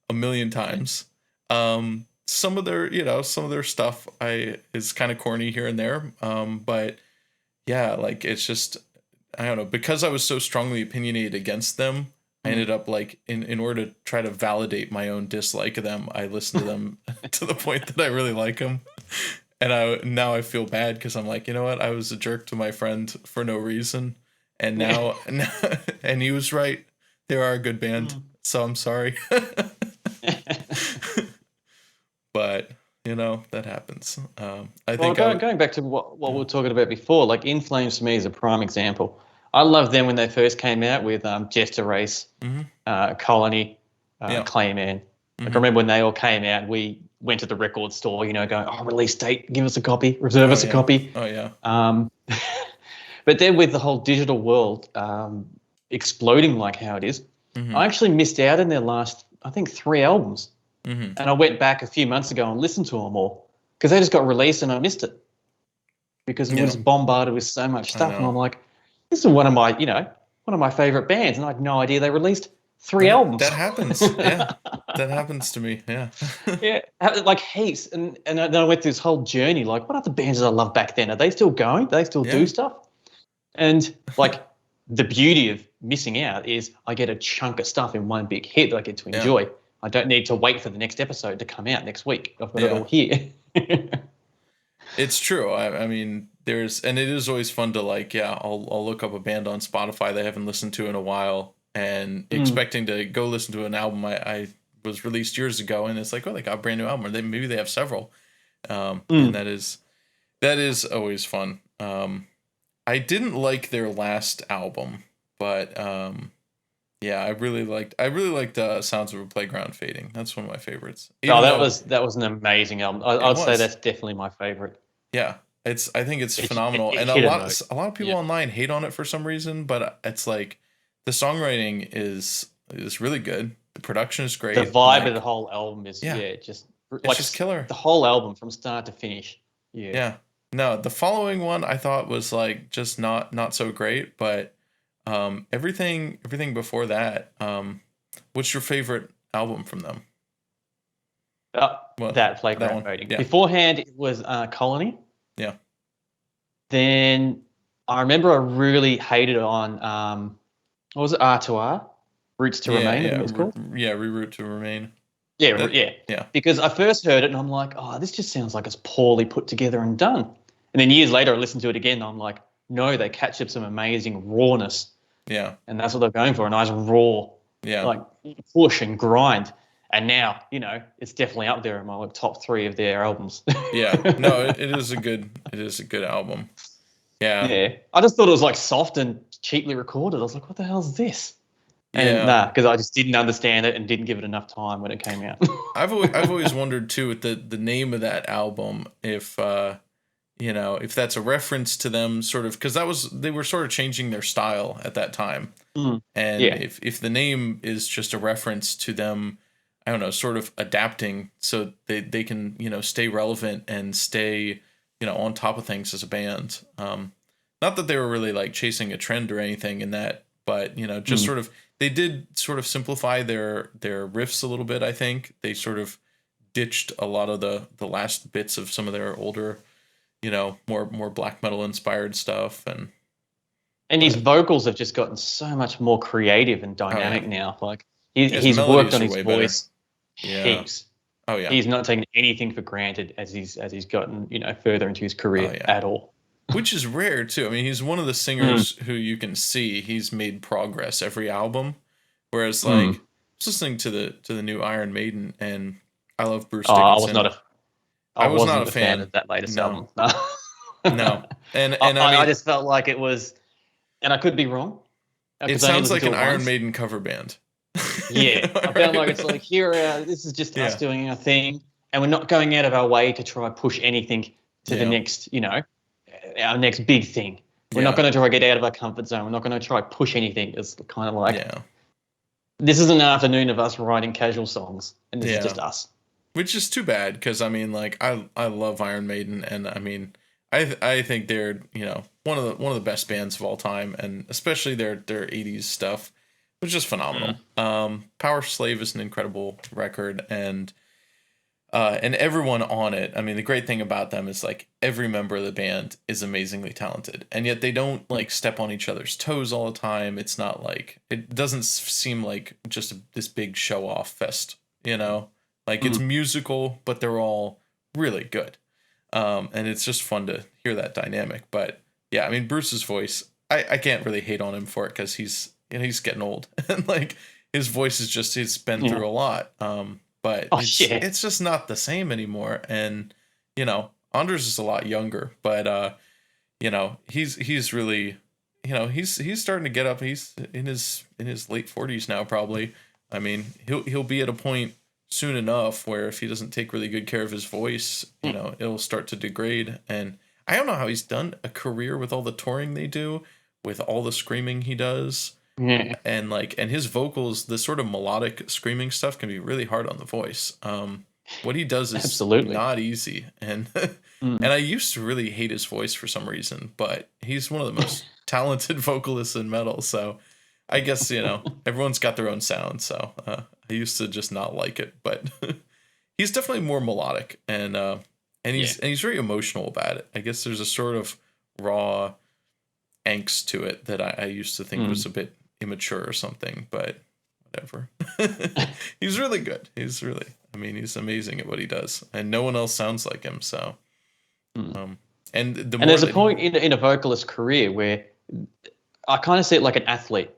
a million times. Some of their stuff is kind of corny here and there, but yeah, like it's just, I don't know, because I was so strongly opinionated against them, I ended up like in order to try to validate my own dislike of them, I listened to them to the point that I really like them. And now I feel bad because I'm like, you know what? I was a jerk to my friend for no reason. And now, and he was right. They are a good band. So I'm sorry. But, that happens. I think going back to what we were talking about before, like In Flames to me is a prime example. I loved them when they first came out with Jester Race, Colony, Clayman. Like I remember when they all came out, we went to the record store, going, oh, release date, give us a copy, reserve us a copy. Oh, yeah. But then with the whole digital world exploding like how it is, I actually missed out in their last, I think, 3 albums. And I went back a few months ago and listened to them all because they just got released and I missed it because it was bombarded with so much stuff. And I'm like, this is one of my favorite bands. And I had no idea they released 3 albums. That happens. Yeah, that happens to me. Yeah. Yeah, like heaps. And then I went through this whole journey. Like, what other bands did I love back then? Are they still going? Do they still do Yeah. stuff? And like the beauty of missing out is I get a chunk of stuff in one big hit that I get to enjoy. I don't need to wait for the next episode to come out next week. I've got it all here. It's true. I mean, and it is always fun to like, I'll look up a band on Spotify that I haven't listened to in a while, and expecting to go listen to an album I was released years ago, and it's like, oh, they got a brand new album, or maybe they have several, and that is always fun. I didn't like their last album, but I really liked Sounds of a Playground Fading. That's one of my favorites. That was an amazing album. I'd say that's definitely my favorite. Yeah, I think it's phenomenal, and a lot of people online hate on it for some reason, but it's like the songwriting is really good. The production is great. The vibe of the whole album is just it's just killer. The whole album from start to finish. Yeah. Yeah. No, the following one I thought was like just not so great, but everything before that. What's your favorite album from them? That Playground Fading. Yeah. Beforehand, it was Colony. Yeah. Then I remember I really hated on what was it? R2R, Roots to Remain. Yeah, it's called. Reroute to Remain. Yeah. Because I first heard it and I'm like, oh, this just sounds like it's poorly put together and done. And then years later, I listened to it again. And I'm like, no, they captured some amazing rawness. Yeah. And that's what they're going for—a nice raw, like push and grind. And now, it's definitely up there in my top 3 of their albums. Yeah, no, it is a good album. Yeah. Yeah. I just thought it was like soft and cheaply recorded. I was like, what the hell is this? And because I just didn't understand it and didn't give it enough time when it came out. I've always wondered too with the name of that album if if that's a reference to them sort of, because they were sort of changing their style at that time. And if the name is just a reference to them, I don't know, sort of adapting so they can, stay relevant and stay, on top of things as a band. Not that they were really like chasing a trend or anything in that, but, just sort of, they did sort of simplify their riffs a little bit. I think they sort of ditched a lot of the last bits of some of their older, more black metal inspired stuff. And his vocals have just gotten so much more creative and dynamic now. Like he's worked on his voice heaps. Oh yeah. He's not taken anything for granted as he's gotten, further into his career at all. Which is rare too. I mean, he's one of the singers who you can see he's made progress every album. Whereas like I was listening to the new Iron Maiden, and I love Bruce Dickinson. I was not a fan of that latest album. No. And I just felt like it was, and I could be wrong. It sounds like an Iron Maiden cover band. Yeah. I felt like it's like, this is just us doing our thing, and we're not going out of our way to try and push anything to the next, our next big thing. We're not going to try to get out of our comfort zone. We're not going to try to push anything. It's kind of like, this is an afternoon of us writing casual songs, and this is just us. Which is too bad, because I mean, like I love Iron Maiden, and I mean, I think they're one of the best bands of all time, and especially their 80s stuff was just phenomenal. Power Slave is an incredible record, and everyone on it. I mean, the great thing about them is like every member of the band is amazingly talented, and yet they don't like step on each other's toes all the time. It's not like, it doesn't seem like just this big show off fest, Like it's musical, but they're all really good. And it's just fun to hear that dynamic. But yeah, I mean, Bruce's voice, I can't really hate on him for it, because he's getting old, and like his voice is just, he's been through a lot. But it's just not the same anymore. And Anders is a lot younger, but he's really, he's starting to get up. He's in his late 40s now, probably. I mean, he'll be at a point soon enough where if he doesn't take really good care of his voice, it'll start to degrade. And I don't know how he's done a career with all the touring they do, with all the screaming he does. Yeah. And his vocals, the sort of melodic screaming stuff, can be really hard on the voice. What he does is not easy. And and I used to really hate his voice for some reason, but he's one of the most talented vocalists in metal. So I guess, everyone's got their own sound, so I used to just not like it, but he's definitely more melodic, and he's very emotional about it. I guess there's a sort of raw angst to it that I used to think was a bit immature or something, but whatever. He's really good. He's amazing at what he does, and no one else sounds like him. So, and there's a point in a vocalist's career where I kind of see it like an athlete.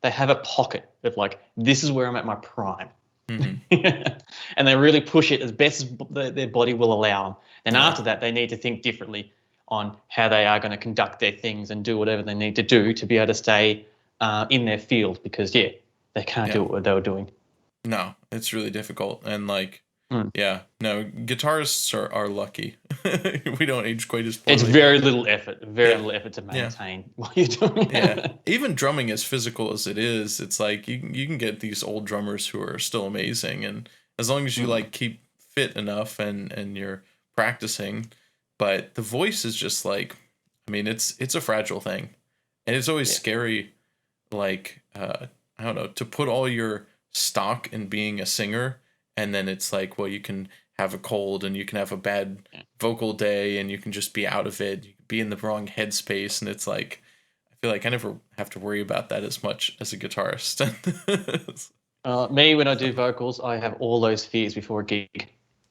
They have a pocket of like, this is where I'm at my prime. And they really push it as best as their body will allow them. And after that, they need to think differently on how they are going to conduct their things and do whatever they need to do to be able to stay in their field, because, they can't do what they were doing. No, it's really difficult. And guitarists are lucky. We don't age quite as poorly. It's very little effort to maintain what you're doing. Even drumming, as physical as it is, it's like you can get these old drummers who are still amazing, and as long as you like keep fit enough and you're practicing. But the voice is just like, it's a fragile thing, and it's always scary, like I don't know, to put all your stock in being a singer. And then it's like, well, you can have a cold and you can have a bad vocal day and you can just be out of it. You can be in the wrong headspace. And it's like, I feel like I never have to worry about that as much as a guitarist. Me, when I do vocals, I have all those fears before a gig.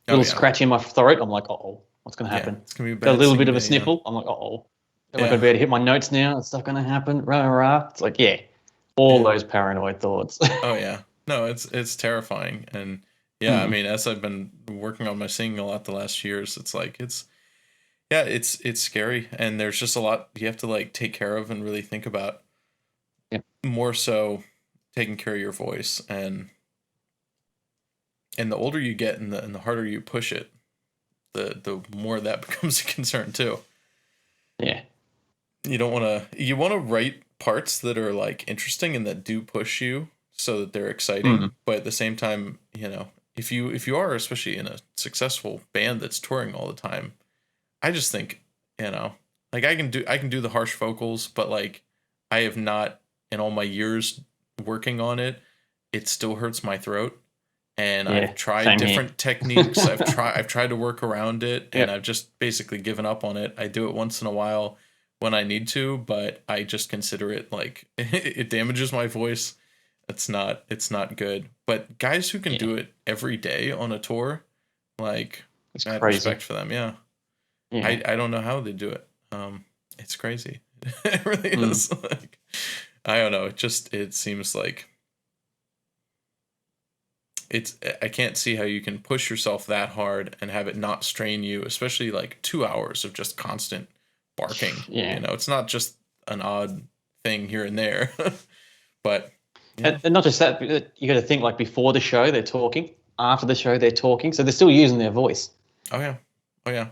A little scratch in my throat. I'm like, uh-oh, what's going to happen? It's going to be bad. A little bit of a sniffle. I'm like, uh-oh. Am I going to be able to hit my notes now? It's not going to happen. Rah, rah. It's like, all those paranoid thoughts. Oh, yeah. No, it's terrifying. And as I've been working on my singing a lot the last years, it's like it's scary, and there's just a lot you have to like take care of and really think about. Yeah. More so taking care of your voice, and the older you get and the harder you push it, the more that becomes a concern too. Yeah. You want to write parts that are like interesting and that do push you so that they're exciting, but at the same time, if you are, especially in a successful band that's touring all the time, I just think, like I can do the harsh vocals, but like I have not, in all my years working on it, it still hurts my throat. And I've tried different techniques. I've tried to work around it, and I've just basically given up on it. I do it once in a while when I need to, but I just consider it like it damages my voice. It's not good. But guys who can do it every day on a tour, like, I have respect for them. Yeah. I don't know how they do it. It's crazy. It really is. Like, I don't know. It seems like I can't see how you can push yourself that hard and have it not strain you, especially like 2 hours of just constant barking. It's not just an odd thing here and there, but. Yeah. And not just that, you got to think like before the show they're talking, after the show they're talking, so they're still using their voice. Oh yeah.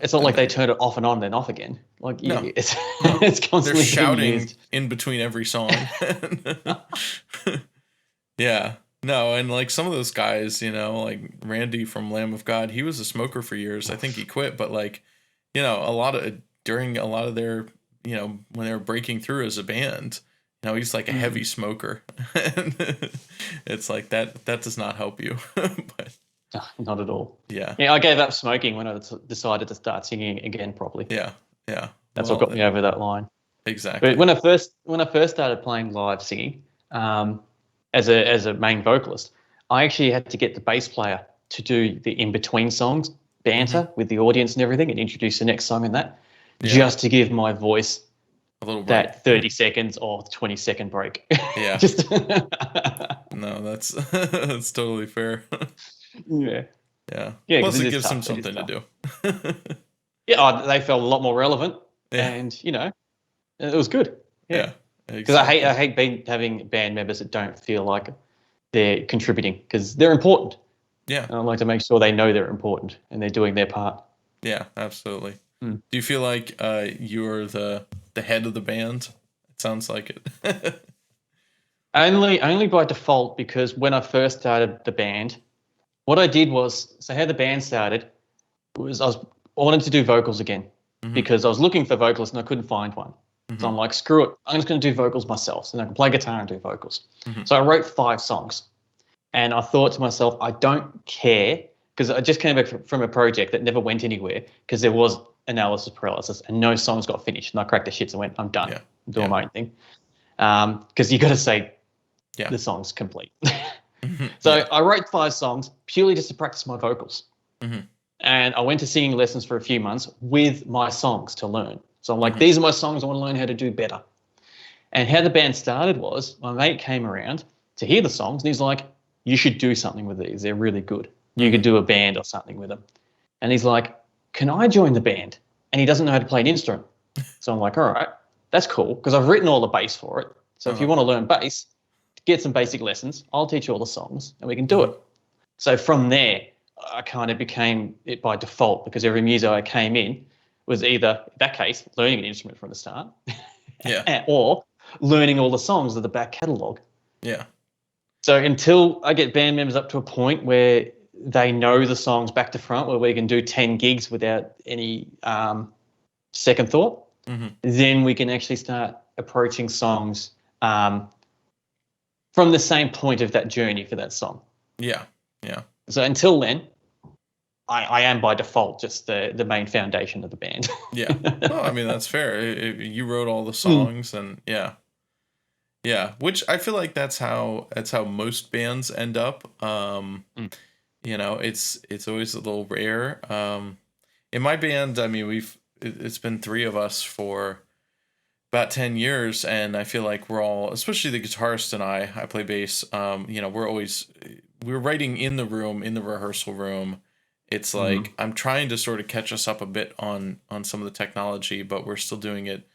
It's not like they turn it off and on, then off again. Like it's constantly they're shouting used in between every song. Yeah. No, and like some of those guys, like Randy from Lamb of God, he was a smoker for years. I think he quit, but like, during a lot of their, when they were breaking through as a band. He's like a heavy smoker. It's like that does not help you. But not at all. Yeah. I gave up smoking when I decided to start singing again properly. Yeah. That's what got me over that line. Exactly. But when I first started playing live singing, as a main vocalist, I actually had to get the bass player to do the in-between songs, banter with the audience and everything, and introduce the next song and that, just to give my voice a little break. That 30 seconds or 20-second break. Yeah. Just no, that's totally fair. Yeah. Plus, it gives them something to do. They felt a lot more relevant, and it was good. Yeah. Because exactly. I hate having band members that don't feel like they're contributing, because they're important. Yeah. And I like to make sure they know they're important and they're doing their part. Yeah, absolutely. Do you feel like you're the head of the band? It sounds like it. Only by default, because when I first started the band, what I did was, so how the band started was I wanted to do vocals again, because I was looking for vocalists and I couldn't find one. So I'm like, screw it. I'm just going to do vocals myself. So I can play guitar and do vocals. Mm-hmm. So I wrote 5 songs. And I thought to myself, I don't care, because I just came back from a project that never went anywhere because there was analysis paralysis and no songs got finished. And I cracked the shits and went, I'm done. Yeah. I'm doing my own thing. Because you got to say the song's complete. So I wrote 5 songs purely just to practice my vocals. And I went to singing lessons for a few months with my songs to learn. So I'm like, these are my songs. I want to learn how to do better. And how the band started was my mate came around to hear the songs and he's like, you should do something with these. They're really good. You could do a band or something with them. And he's like, can I join the band? And he doesn't know how to play an instrument. So I'm like, all right, that's cool, because I've written all the bass for it. So if you want to learn bass, get some basic lessons. I'll teach you all the songs and we can do it. So from there, I kind of became it by default, because every music I came in was either, in that case, learning an instrument from the start or learning all the songs of the back catalogue. Yeah. So until I get band members up to a point where they know the songs back to front, where we can do 10 gigs without any second thought, then we can actually start approaching songs from the same point of that journey for that song. Yeah, yeah. So until then, I am by default just the main foundation of the band. Yeah. Well, I mean, that's fair. You wrote all the songs and yeah. Yeah, which I feel like that's how most bands end up. You know, it's always a little rare. In my band, I mean, it's been 3 of us for about 10 years, and I feel like we're all, especially the guitarist and I play bass. You know, we're writing in the room, in the rehearsal room. It's like I'm trying to sort of catch us up a bit on some of the technology, but we're still doing it.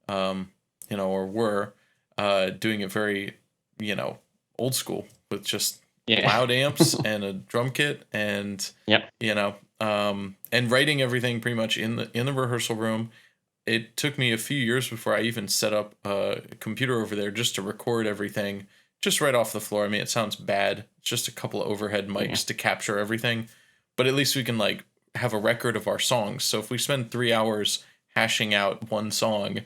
You know, or we're doing it very, you know, old school with just loud amps and a drum kit and you know, and writing everything pretty much in the rehearsal room. It took me a few years before I even set up a computer over there just to record everything just right off the floor. I mean, it sounds bad. It's just a couple of overhead mics to capture everything, but at least we can like have a record of our songs. So if we spend 3 hours hashing out one song,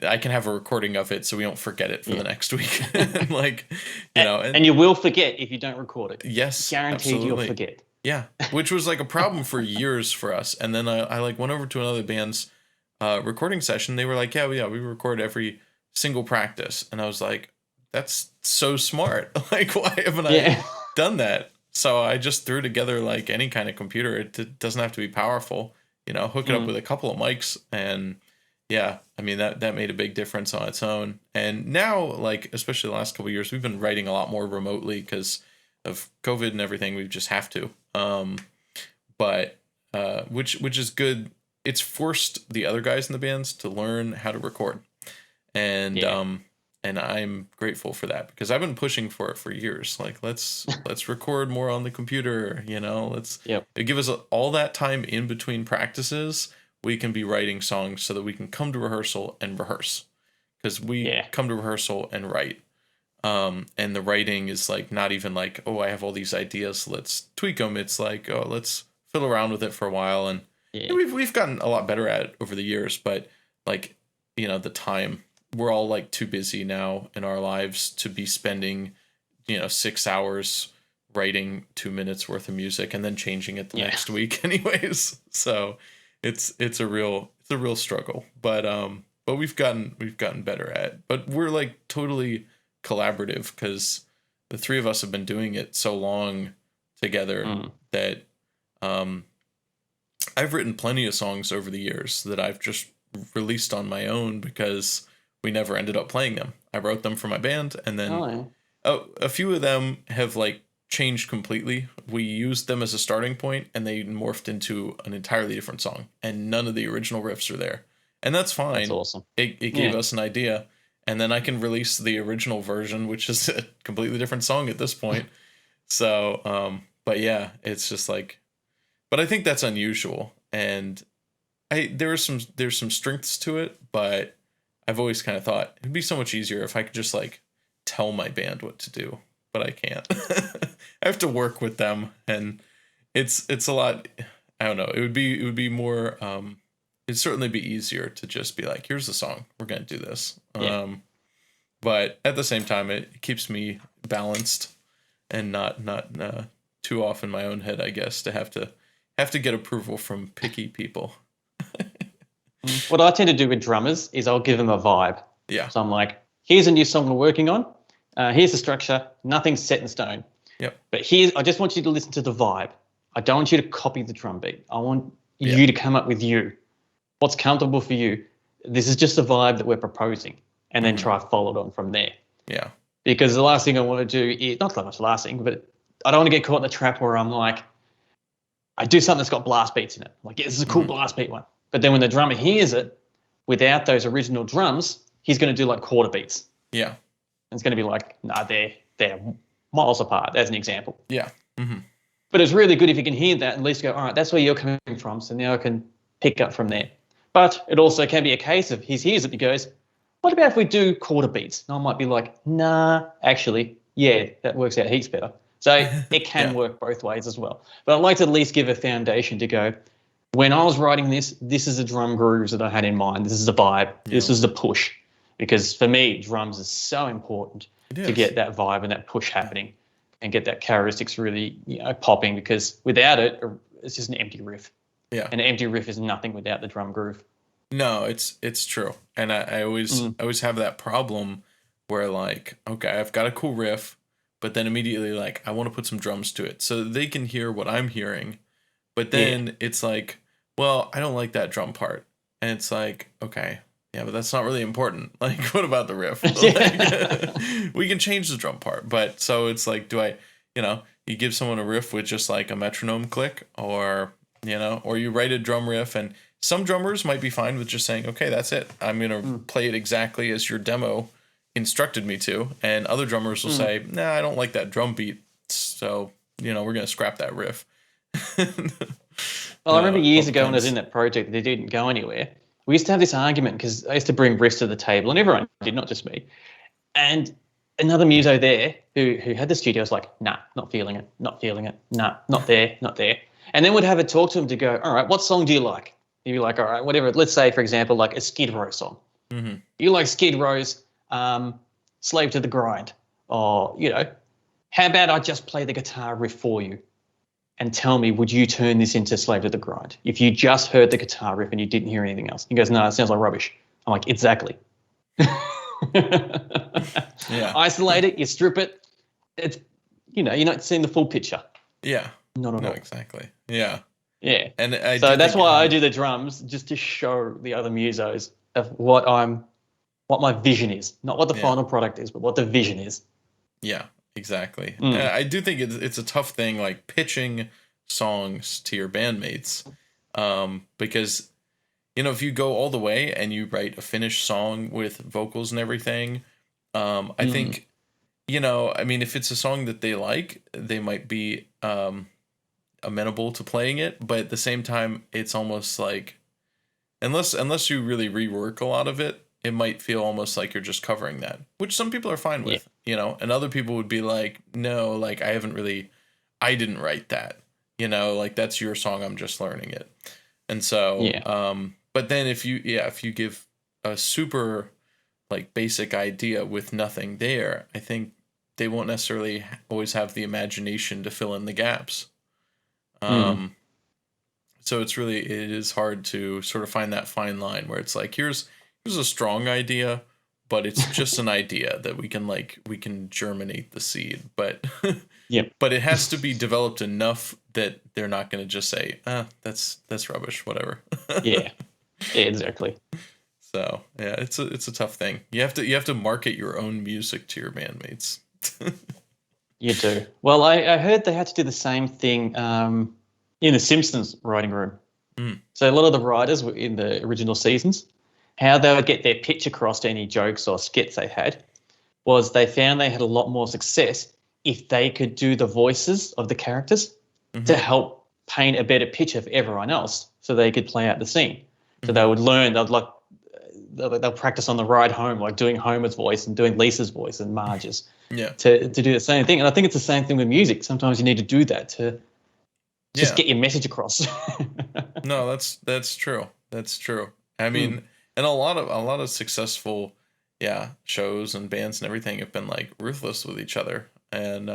I can have a recording of it so we don't forget it for the next week. Like, you know, and you will forget if you don't record it. Yes, guaranteed absolutely. You'll forget. Yeah, which was like a problem for years for us. And then I like went over to another band's recording session. They were like, yeah, we record every single practice. And I was like, that's so smart. Like, why haven't I done that? So I just threw together like any kind of computer. It doesn't have to be powerful, you know, hook it up with a couple of mics and yeah, I mean, that made a big difference on its own. And now, like, especially the last couple of years, we've been writing a lot more remotely because of COVID and everything. We just have to. But which is good. It's forced the other guys in the bands to learn how to record. And and I'm grateful for that because I've been pushing for it for years. Like, let's record more on the computer, you know, it give us all that time in between practices. We can be writing songs so that we can come to rehearsal and rehearse, because we come to rehearsal and write. And the writing is like not even like, oh, I have all these ideas, so let's tweak them. It's like, oh, let's fiddle around with it for a while. And we've gotten a lot better at it over the years, but like, you know, the time, we're all like too busy now in our lives to be spending, you know, 6 hours writing 2 minutes worth of music and then changing it the next week anyways. So it's a real struggle, but we've gotten better at it. But we're like totally collaborative because the 3 of us have been doing it so long together that I've written plenty of songs over the years that I've just released on my own because we never ended up playing them. I wrote them for my band, and then a few of them have like changed completely. We used them as a starting point and they morphed into an entirely different song, and none of the original riffs are there, and that's fine. That's awesome. It gave us an idea, and then I can release the original version, which is a completely different song at this point. So but yeah, it's just like, but I think that's unusual, and there's some strengths to it, but I've always kind of thought it'd be so much easier if I could just like tell my band what to do, but I can't. I have to work with them, and it's a lot. I don't know. It would be more it'd certainly be easier to just be like, here's the song, we're gonna do this. Yeah. But at the same time, it keeps me balanced and not too off in my own head, I guess, to have to get approval from picky people. What I tend to do with drummers is I'll give them a vibe. Yeah. So I'm like, here's a new song we're working on. Here's the structure. Nothing's set in stone. Yep. But I just want you to listen to the vibe. I don't want you to copy the drum beat. I want you to come up with what's comfortable for you. This is just a vibe that we're proposing, and then try to follow it on from there. Yeah. Because the last thing I want to do is, not so much the last thing, but I don't want to get caught in the trap where I'm like, I do something that's got blast beats in it. Like, yeah, this is a cool blast beat one. But then when the drummer hears it, without those original drums, he's going to do like quarter beats. Yeah. And it's going to be like, nah, they're miles apart, as an example. Yeah. Mm-hmm. But it's really good if you can hear that and at least go, all right, that's where you're coming from. So now I can pick up from there. But it also can be a case of he hears it, he goes, what about if we do quarter beats? And I might be like, nah, actually, yeah, that works out heaps better. So it can work both ways as well. But I'd like to at least give a foundation to go, when I was writing this is the drum grooves that I had in mind. This is the vibe. Yeah. This is the push. Because for me, drums is so important to get that vibe and that push happening and get that characteristics really popping, because without it, it's just an empty riff. Yeah. And an empty riff is nothing without the drum groove. No, it's true. And I always have that problem where, like, okay, I've got a cool riff, but then immediately, like, I want to put some drums to it so they can hear what I'm hearing. But then it's like, well, I don't like that drum part. And it's like, okay, yeah, but that's not really important. Like, what about the riff? Like, we can change the drum part. But so it's like, do I, you give someone a riff with just like a metronome click, or, or you write a drum riff, and some drummers might be fine with just saying, okay, that's it. I'm going to play it exactly as your demo instructed me to. And other drummers will say, nah, I don't like that drum beat. So, we're going to scrap that riff. Well, I remember years ago when I was in that project that didn't go anywhere. We used to have this argument because I used to bring riffs to the table, and everyone did, not just me. And another muso there who had the studio was like, nah, not feeling it, nah, not there, not there. And then we'd have a talk to him to go, all right, what song do you like? He'd be like, all right, whatever. Let's say, for example, like a Skid Row song. Mm-hmm. You like Skid Row's Slave to the Grind. Or, how about I just play the guitar riff for you and tell me, would you turn this into Slave to the Grind if you just heard the guitar riff and you didn't hear anything else? He goes, no, it sounds like rubbish. I'm like, exactly. Isolate it, you strip it. It's, you're not seeing the full picture. Yeah. Not at all. Exactly. Yeah. Yeah. And so that's why I do the drums, just to show the other musos of what my vision is, not what the final product is, but what the vision is. Yeah. Exactly. I do think it's a tough thing, like pitching songs to your bandmates, because, if you go all the way and you write a finished song with vocals and everything, I think, if it's a song that they like, they might be amenable to playing it. But at the same time, it's almost like, unless you really rework a lot of it, it might feel almost like you're just covering that, which some people are fine with, and other people would be like, no, like I didn't write that, like that's your song. I'm just learning it. And so, but then if you give a super like basic idea with nothing there, I think they won't necessarily always have the imagination to fill in the gaps. So it is hard to sort of find that fine line where it's like, here's a strong idea, but it's just an idea that we can germinate the seed, but but it has to be developed enough that they're not going to just say, that's rubbish, whatever. Yeah, exactly. So it's a tough thing. You have to market your own music to your bandmates. You do. Well, I heard they had to do the same thing in the Simpsons writing room. So a lot of the writers were in the original seasons. How they would get their pitch across to any jokes or skits they had was they found they had a lot more success if they could do the voices of the characters to help paint a better picture for everyone else so they could play out the scene. So they would learn, they'll practice on the ride home, like doing Homer's voice and doing Lisa's voice and Marge's to do the same thing. And I think it's the same thing with music. Sometimes you need to do that to just get your message across. No, that's true. that's true. I mean, and a lot of successful, yeah, shows and bands and everything have been like ruthless with each other. And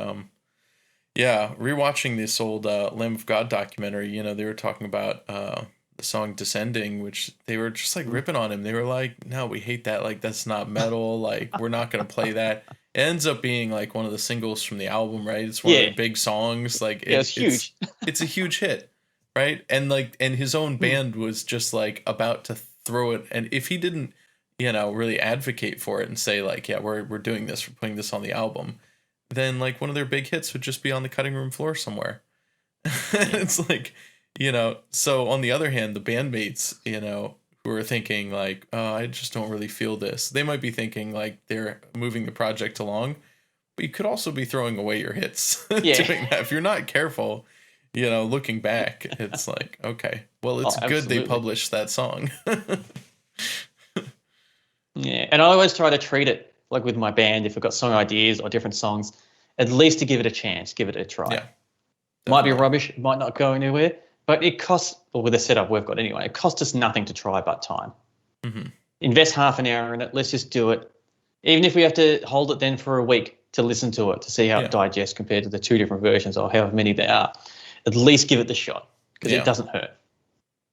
yeah, rewatching this old Lamb of God documentary, they were talking about the song "Descending," which they were just like ripping on him. They were like, "No, we hate that. Like, that's not metal. Like, we're not gonna play that." It ends up being like one of the singles from the album, right? It's one of their Yeah, big songs. Like, yeah, it's huge. it's a huge hit, right? And his own band was just like about to throw it, and if he didn't, really advocate for it and say like, "Yeah, we're doing this, we're putting this on the album," then like one of their big hits would just be on the cutting room floor somewhere. Yeah. It's like, so on the other hand, the bandmates, who are thinking like, oh, I just don't really feel this. They might be thinking like they're moving the project along, but you could also be throwing away your hits Yeah. doing that. If you're not careful, looking back, it's like, okay, well, it's good they Absolutely. published that song. Yeah, and I always try to treat it like with my band, if I've got song ideas or different songs, at least to give it a chance, give it a try. Yeah, Might be definitely. rubbish, it might not go anywhere, but it costs, or with the setup we've got anyway, it costs us nothing to try but time. Hmm. Invest half an hour in it, let's just do it. Even if we have to hold it then for a week to listen to it, to see how Yeah. it digests compared to the two different versions or however many there are, at least give it the shot because Yeah. it doesn't hurt.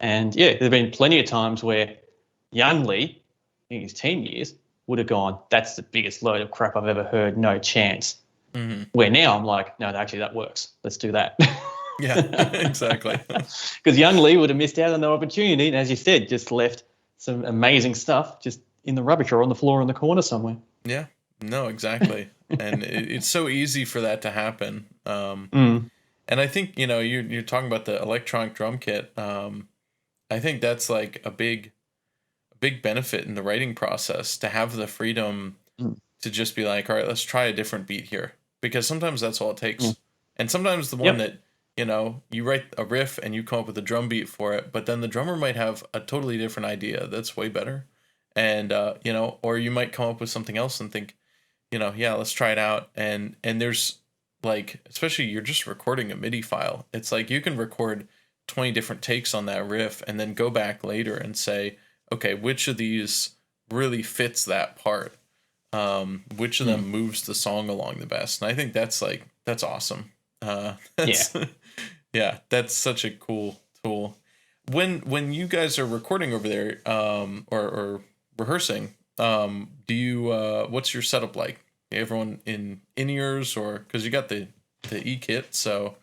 And yeah, there have been plenty of times where young Lee, in his teen years, would have gone, that's the biggest load of crap I've ever heard, no chance. Hmm. Where now I'm like, no, actually that works. Let's do that. Yeah, exactly. Because young Lee would have missed out on the opportunity, and as you said, just left some amazing stuff just in the rubbish or on the floor in the corner somewhere. Yeah, no, exactly. And it's so easy for that to happen. And I think, you're talking about the electronic drum kit. I think that's like a big benefit in the writing process to have the freedom Mm. to just be like, all right, let's try a different beat here. Because sometimes that's all it takes. Mm. And sometimes the one Yep. that, you write a riff and you come up with a drum beat for it, but then the drummer might have a totally different idea that's way better. And or you might come up with something else and think, yeah, let's try it out. And there's like, especially you're just recording a MIDI file. It's like you can record 20 different takes on that riff and then go back later and say, okay, which of these really fits that part? Which of them moves the song along the best? And I think that's awesome. That's yeah, that's such a cool tool. When you guys are recording over there, or rehearsing, do you what's your setup like? Everyone in ears, or because you got the E kit, so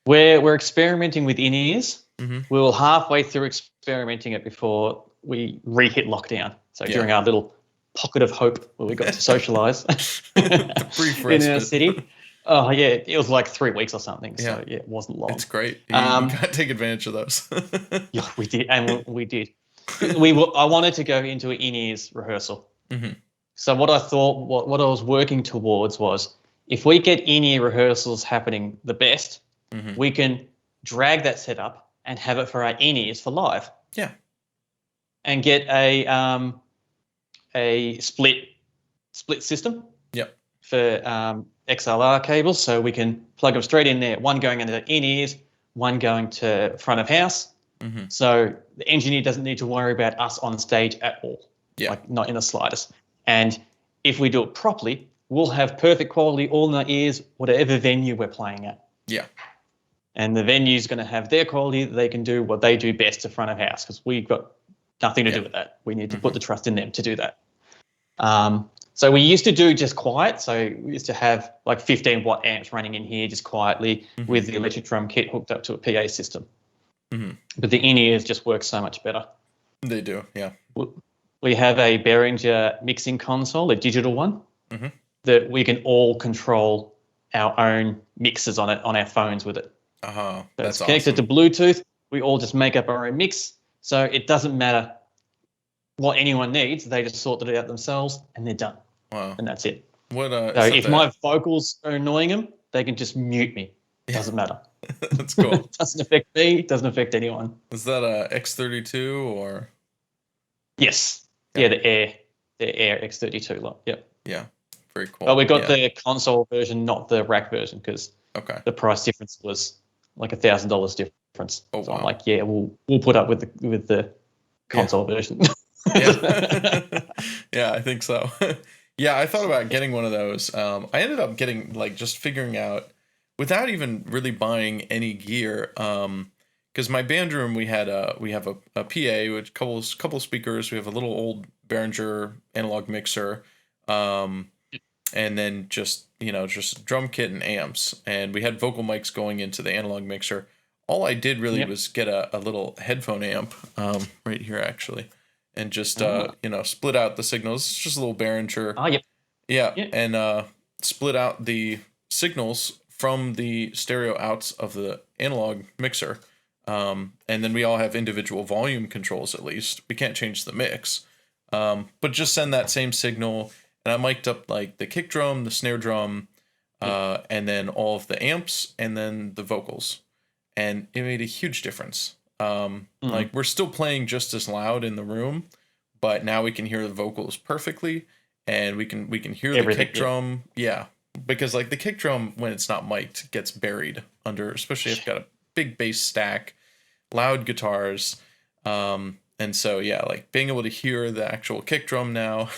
We're experimenting with in-ears. Mhm. We were halfway through experimenting it before we re-hit lockdown. So Yeah. during our little pocket of hope where we got to socialize The brief in our respite. city. Oh yeah, it was like 3 weeks or something. So Yeah. yeah, it wasn't long. It's great. You gotta take advantage of those. Yeah, we did, and we did. I wanted to go into an in-ears rehearsal. Mhm. So what I thought, what I was working towards was, if we get in-ear rehearsals happening the best, Mhm. we can drag that setup and have it for our in-ears for live, Yeah. and get a split system Yep. for XLR cables, so we can plug them straight in there. One going into in-ears, one going to front of house. Mhm. So the engineer doesn't need to worry about us on stage at all. Yeah. Like, not in the slightest. And if we do it properly, we'll have perfect quality all in our ears, whatever venue we're playing at. Yeah. And the venue's going to have their quality that they can do what they do best to front of house, because we've got nothing to do with that. We need to put the trust in them to do that. So we used to do just quiet. So we used to have like 15-watt amps running in here just quietly with the electric drum kit hooked up to a PA system. Mhm. But the in-ears just work so much better. They do. Yeah. We have a Behringer mixing console, a digital one, Mhm. that we can all control our own mixes on it on our phones with it. Uh-huh. So That's it's connected awesome. to Bluetooth. We all just make up our own mix. So it doesn't matter what anyone needs. They just sort it out themselves and they're done. Wow. And that's it. What So if my vocals are annoying them, they can just mute me. It doesn't matter. That's cool. It doesn't affect me. It doesn't affect anyone. Is that a X32 or? Yes. Yeah, the Air X32 lot. Yep. Yeah. Very cool. But we got Yeah. the console version, not the rack version, because Okay. the price difference was like $1,000 difference difference. Oh, so wow. I'm like, yeah, we'll put up with the console version. Yeah. Yeah, I think so. Yeah, I thought about getting one of those. I ended up getting like just figuring out without even really buying any gear. Because my band room we have a PA with couple speakers. We have a little old Behringer analog mixer, and then just drum kit and amps. And we had vocal mics going into the analog mixer. All I did really Yep. was get a little headphone amp, right here actually, and just split out the signals. It's just a little Behringer. Oh, yep. Yeah, Yep. and split out the signals from the stereo outs of the analog mixer. And then we all have individual volume controls at least. We can't change the mix. But just send that same signal. And I mic'd up like the kick drum, the snare drum, and then all of the amps and then the vocals. And it made a huge difference. Like we're still playing just as loud in the room, but now we can hear the vocals perfectly, and we can hear the kick drum. Yeah, because like the kick drum when it's not mic'd gets buried under, especially if you've got a big bass stack, loud guitars, and so yeah, like being able to hear the actual kick drum now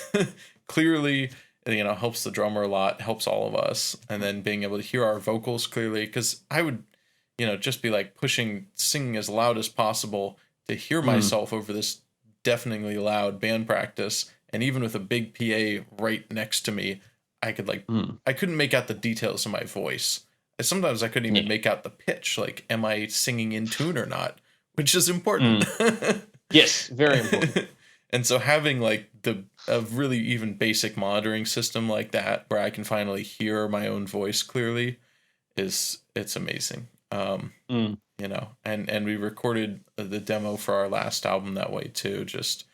clearly, helps the drummer a lot, helps all of us, and then being able to hear our vocals clearly, because I would just be like singing as loud as possible to hear myself over this deafeningly loud band practice. And even with a big PA right next to me, I could I couldn't make out the details of my voice. Sometimes I couldn't even make out the pitch. Like, am I singing in tune or not? Which is important. Yes, very important. And so having like a really even basic monitoring system like that, where I can finally hear my own voice clearly, it's amazing. And we recorded the demo for our last album that way too. Just,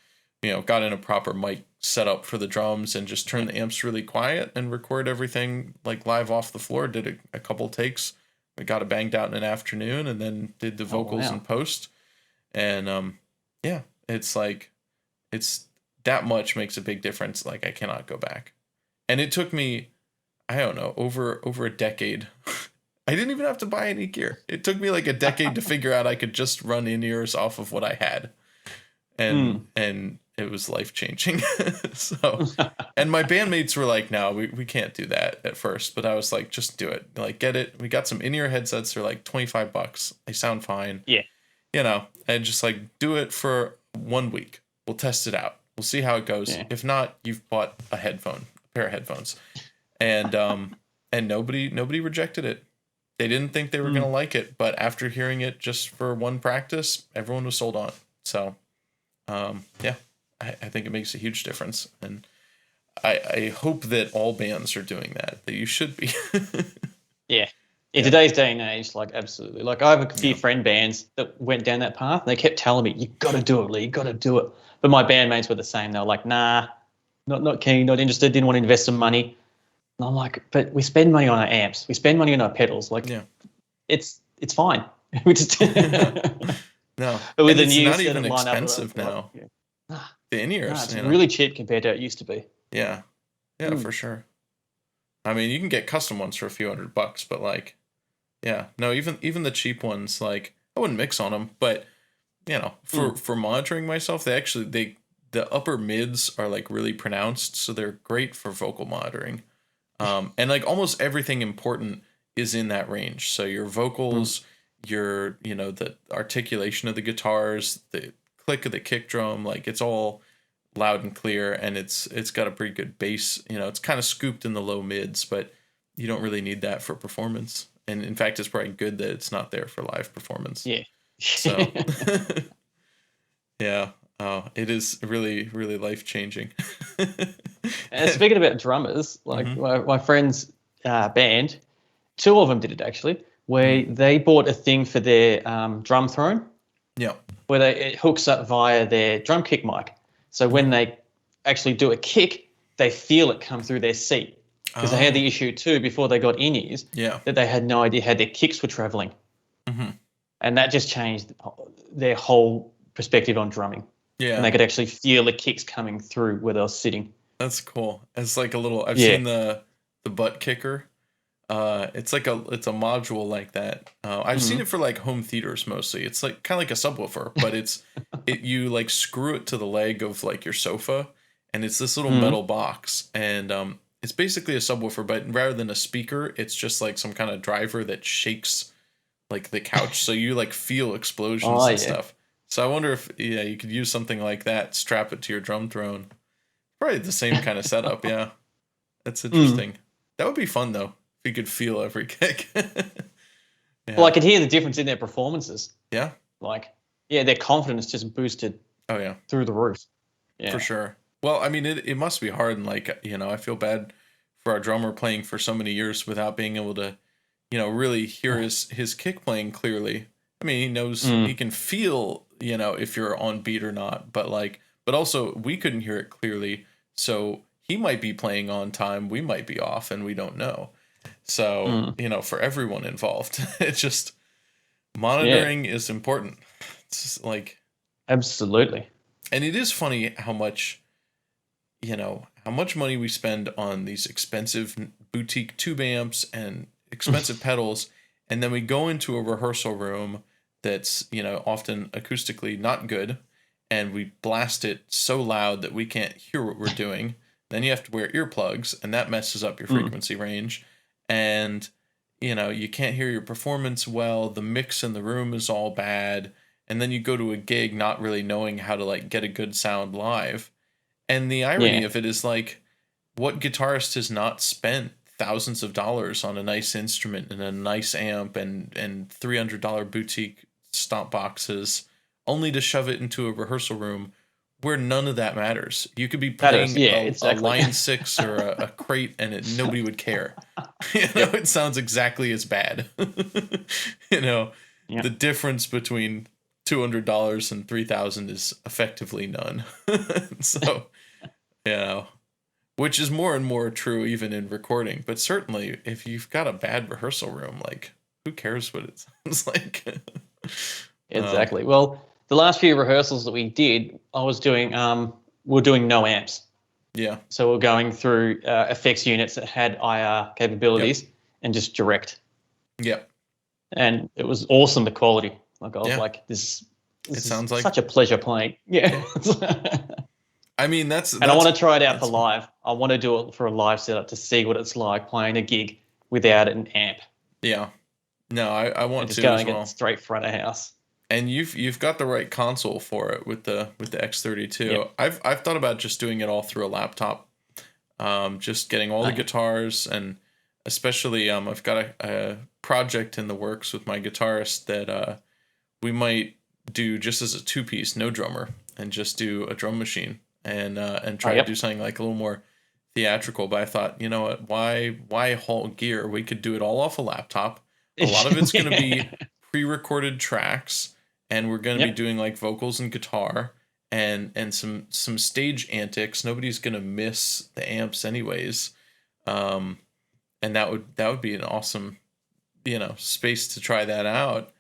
got in a proper mic setup for the drums and just turned the amps really quiet and record everything like live off the floor. Did a couple takes. We got it banged out in an afternoon and then did the vocals in post. And it's like, it's that much makes a big difference. Like I cannot go back. And it took me, I don't know, over a decade. I didn't even have to buy any gear. It took me like a decade to figure out I could just run in-ears off of what I had. And it was life-changing. So, and my bandmates were like, no, we can't do that at first. But I was like, just do it. Like, get it. We got some in-ear headsets. They're like $25. They sound fine. Yeah. And just like do it for 1 week. We'll test it out. We'll see how it goes. Yeah. If not, you've bought a pair of headphones. And nobody rejected it. They didn't think they were going to like it, but after hearing it just for one practice, everyone was sold on it. So, I think it makes a huge difference. And I hope that all bands are doing that you should be. Yeah. In today's day and age, like, absolutely. Like, I have a few friend bands that went down that path. And they kept telling me, you got to do it, Lee, you got to do it. But my bandmates were the same. They were like, nah, not keen, not interested, didn't want to invest some money. And I'm like, but we spend money on our amps. We spend money on our pedals. Like, it's fine. We just no. But with it's not even expensive now. The in-ears. It's really cheap compared to how it used to be. Yeah. Yeah, for sure. I mean, you can get custom ones for a few $100, but like, yeah, no, even the cheap ones, like I wouldn't mix on them, but for monitoring myself, the upper mids are like really pronounced, so they're great for vocal monitoring. And like almost everything important is in that range. So your vocals, your, the articulation of the guitars, the click of the kick drum, like it's all loud and clear, and it's got a pretty good bass. It's kind of scooped in the low mids, but you don't really need that for performance. And in fact, it's probably good that it's not there for live performance. Yeah. So yeah. Oh, it is really, really life-changing. And speaking about drummers, like my friend's band, two of them did it actually, where they bought a thing for their drum throne. Yeah. Where it hooks up via their drum kick mic. So when they actually do a kick, they feel it come through their seat. Because they had the issue too before they got in-ears that they had no idea how their kicks were traveling. And that just changed their whole perspective on drumming. Yeah. And they could actually feel the kicks coming through where they were sitting. That's cool. It's like a little, I've seen the butt kicker. It's like it's a module like that. I've seen it for like home theaters mostly. It's like kind of like a subwoofer, but you like screw it to the leg of like your sofa, and it's this little metal box, and it's basically a subwoofer, but rather than a speaker, it's just like some kind of driver that shakes like the couch, so you like feel explosions and stuff. So I wonder if you could use something like that, strap it to your drum throne. Probably the same kind of setup, yeah. That's interesting. That would be fun though, if you could feel every kick. Yeah. Well, I could hear the difference in their performances. Yeah. Like, yeah, their confidence just boosted. Oh yeah. Through the roof. Yeah. For sure. Well, I mean, it must be hard, and like, I feel bad for our drummer playing for so many years without being able to, really hear his kick playing clearly. I mean, he knows he can feel, if you're on beat or not, but also we couldn't hear it clearly. So he might be playing on time, we might be off, and we don't know. So, for everyone involved, it's just monitoring is important. It's just like, absolutely. And it is funny how much money we spend on these expensive boutique tube amps and expensive pedals, and then we go into a rehearsal room that's, often acoustically not good, and we blast it so loud that we can't hear what we're doing. Then you have to wear earplugs, and that messes up your frequency range, and you can't hear your performance well. The mix in the room is all bad, and then you go to a gig not really knowing how to like get a good sound live. And the irony of it is like, what guitarist has not spent thousands of dollars on a nice instrument and a nice amp and $300 boutique stomp boxes, only to shove it into a rehearsal room where none of that matters. You could be playing a Line 6 or a crate, and nobody would care. It sounds exactly as bad. The difference between $200 and $3,000 is effectively none. So, which is more and more true even in recording. But certainly, if you've got a bad rehearsal room, like, who cares what it sounds like? Exactly. Well, the last few rehearsals that we did, I was doing, we're doing no amps. Yeah. So we're going through effects units that had IR capabilities and just direct. Yep. And it was awesome, the quality. Like, I was like, this sounds like such a pleasure playing. Yeah. I mean, that's I want to try it out for live. I want to do it for a live setup to see what it's like playing a gig without an amp. Yeah. No, I want just to as going well. Straight front of house. And you've got the right console for it with the X32. Yep. I've thought about just doing it all through a laptop. Just getting all the guitars, and especially I've got a project in the works with my guitarist that we might do just as a 2-piece, no drummer, and just do a drum machine and try to do something like a little more theatrical. But I thought, you know what, why haul gear? We could do it all off a laptop. A lot of it's going to be pre-recorded tracks, and we're going to be doing like vocals and guitar and some stage antics. Nobody's going to miss the amps anyways. And that would be an awesome, space to try that out.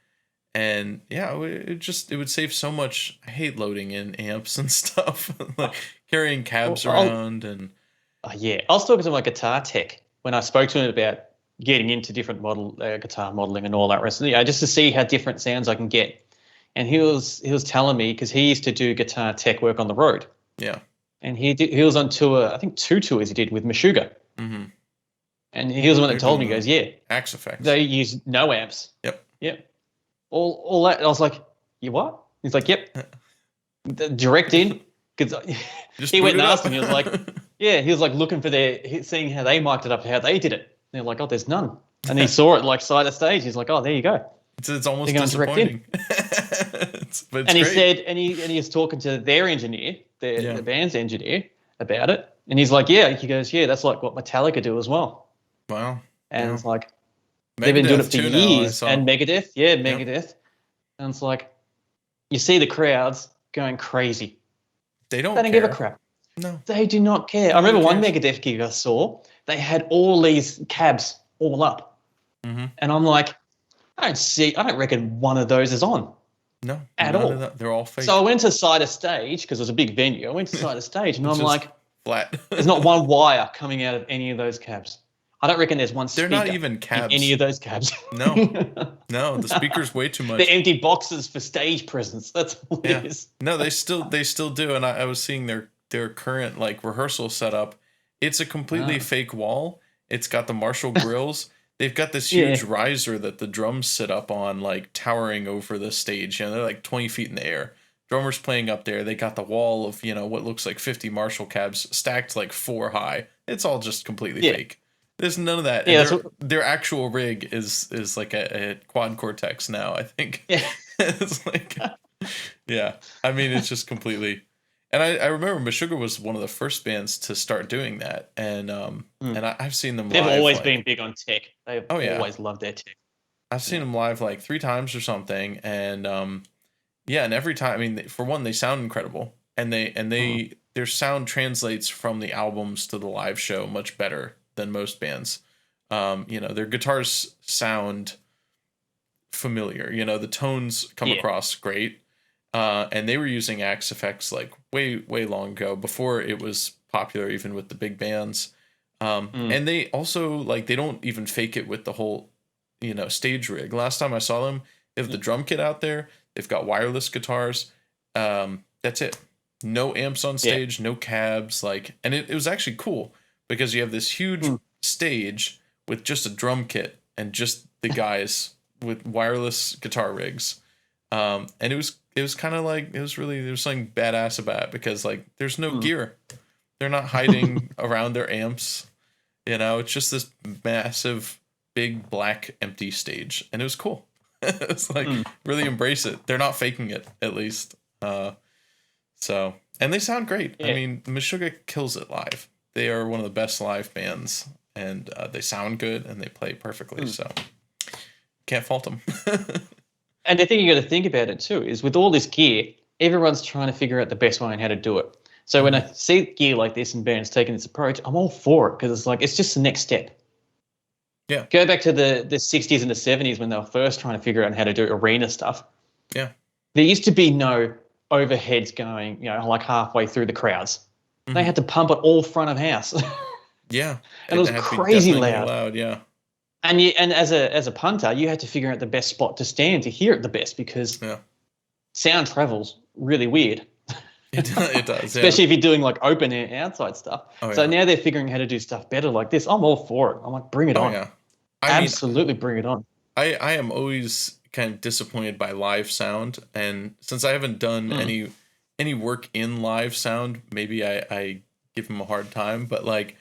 And it would save so much. I hate loading in amps and stuff, like carrying cabs around. And I was talking to my guitar tech when I spoke to him about getting into different guitar modeling and all that rest of it, just to see how different sounds I can get. And he was telling me, because he used to do guitar tech work on the road. Yeah. And he was on tour, I think 2 tours he did with Meshuggah. Mm-hmm. And he was the one that told me, he goes, Axe effects. They use no amps. Yep. All that. I was like, you what? He's like, yep. Direct in. Because he went and asked him. He was like, he was like looking for seeing how they mic'd it up, how they did it. And they're like, oh, there's none. And he saw it like side of stage. He's like, oh, there you go. It's almost disappointing. But and he said, and he was talking to their engineer, the band's engineer, about it. And he's like, he goes, that's like what Metallica do as well. Wow. And it's like, they've been doing it for years. And Megadeth, Megadeth. Yep. And it's like, you see the crowds going crazy. They don't give a crap. No. They do not care. I remember one Megadeth gig I saw, they had all these cabs all up. Mm-hmm. And I'm like, I don't reckon one of those is on. No. At all. They're all fake. So I went to side of stage, because it was a big venue. I went to side of stage, and I'm like, flat. there's not one wire coming out of any of those cabs. I don't reckon there's one They're not speaker even in cabs. any of those cabs. No, no, the speaker's way too much. The empty boxes for stage presence. That's all it is. No, they still do, and I was seeing their current like rehearsal setup. It's a completely fake wall. It's got the Marshall grills. They've got this huge riser that the drums sit up on, like towering over the stage. They're like 20 feet in the air. Drummers playing up there. They got the wall of what looks like 50 Marshall cabs stacked like 4 high. It's all just completely fake. There's none of that. Yeah, And their actual rig is like a quad Cortex now, I think. Yeah. It's like, yeah. I mean, it's just completely. And I remember Meshuggah was one of the first bands to start doing that, and I've seen them. They've live, always been big on tech. They've always loved their tech. I've seen them live like 3 times or something, and and every time, I mean, for one, they sound incredible, and their sound translates from the albums to the live show much better than most bands. Their guitars sound familiar. The tones come across great. And they were using Axe effects like way long ago, before it was popular even with the big bands. And they also like, they don't even fake it with the whole stage rig. Last time I saw them, they have the drum kit out there. They've got wireless guitars. That's it. No amps on stage, no cabs. And it was actually cool because you have this huge stage with just a drum kit and just the guys with wireless guitar rigs. And it was kind of like, there was something badass about it because like there's no gear. They're not hiding around their amps. It's just this massive, big, black, empty stage. And it was cool. It's like, really embrace it. They're not faking it, at least. And they sound great. Yeah. I mean, Meshuggah kills it live. They are one of the best live bands, and they sound good and they play perfectly. So can't fault them. And the thing you got to think about it too is with all this gear, everyone's trying to figure out the best way on how to do it. So when I see gear like this and bands taking this approach, I'm all for it because it's like, it's just the next step. Yeah. Go back to the 60s and the 70s when they were first trying to figure out how to do arena stuff. Yeah. There used to be no overheads going, like halfway through the crowds. They had to pump it all front of house. Yeah. And it was crazy loud. Yeah. And as a punter, you had to figure out the best spot to stand to hear it the best because sound travels really weird. It does. Especially if you're doing like open air outside stuff. So now they're figuring how to do stuff better like this. I'm all for it. I'm like, bring it on. Yeah. Absolutely bring it on. I am always kind of disappointed by live sound. And since I haven't done any work in live sound, maybe I give them a hard time. But like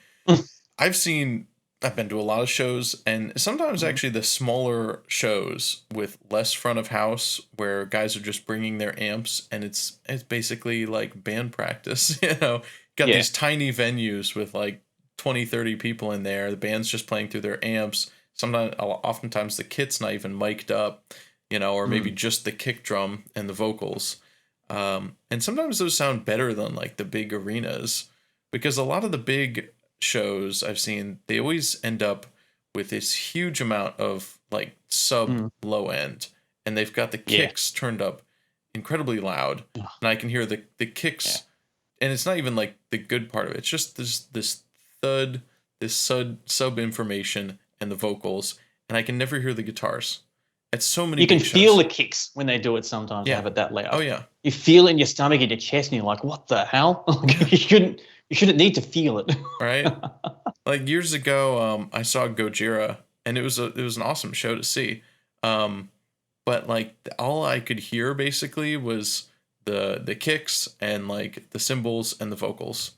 I've been to a lot of shows, and sometimes actually the smaller shows with less front of house where guys are just bringing their amps and it's basically like band practice, got these tiny venues with like 20, 30 people in there. The band's just playing through their amps. Oftentimes the kit's not even mic'd up, or maybe just the kick drum and the vocals. And sometimes those sound better than like the big arenas because a lot of the big shows I've seen, they always end up with this huge amount of like sub low end, and they've got the kicks turned up incredibly loud, and I can hear the kicks, and it's not even like the good part of it. It's just this thud, this sub information and the vocals, and I can never hear the guitars. It's so many. You can feel the kicks when they do it sometimes. They have it that loud. Oh yeah. You feel it in your stomach, in your chest, and you're like, "What the hell?" You shouldn't need to feel it. Right. Like years ago, I saw Gojira, and it was an awesome show to see. But like all I could hear basically was the kicks and like the cymbals and the vocals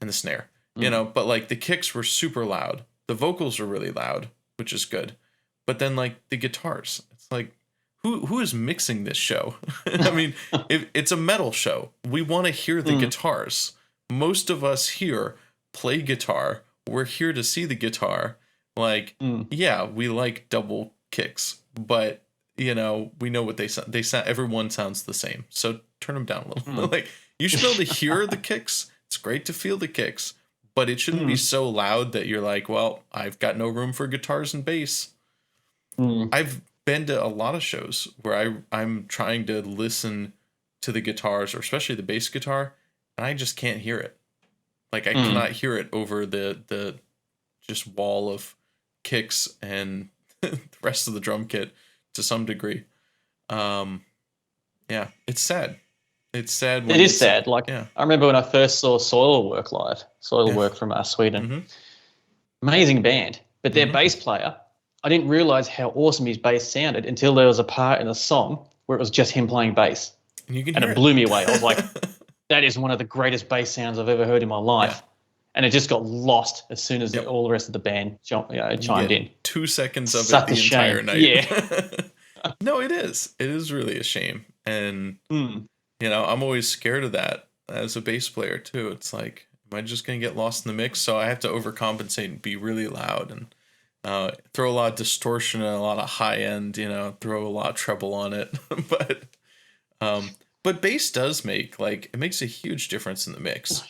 and the snare. But like the kicks were super loud. The vocals were really loud, which is good. But then like the guitars, it's like who is mixing this show? I mean, it's a metal show. We want to hear the guitars. Most of us here play guitar. We're here to see the guitar. Like, we like double kicks, but we know what they sound. Everyone sounds the same. So turn them down a little. Like, you should be able to hear the kicks. It's great to feel the kicks, but it shouldn't be so loud that you're like, well, I've got no room for guitars and bass. I've been to a lot of shows where I'm trying to listen to the guitars, or especially the bass guitar, and I just can't hear it. Like I cannot hear it over the just wall of kicks and the rest of the drum kit to some degree. Yeah, it's sad. It's sad. It is sad. Like, yeah. I remember when I first saw Soil work live. Soil Yeah. work from Sweden. Mm-hmm. Amazing band, but their Mhm. bass player, I didn't realize how awesome his bass sounded until there was a part in a song where it was just him playing bass, And you can and hear it blew me away. I was like, that is one of the greatest bass sounds I've ever heard in my life. Yeah. And it just got lost as soon as Yep. all the rest of the band chimed You get in. 2 seconds of Such it the a shame. entire night. Yeah. No, it is. It is really a shame. And, Mm. you know, I'm always scared of that as a bass player, too. It's like, am I just going to get lost in the mix? So I have to overcompensate and be really loud and throw a lot of distortion and a lot of high end, you know, throw a lot of treble on it. But bass does make, like, it makes a huge difference in the mix.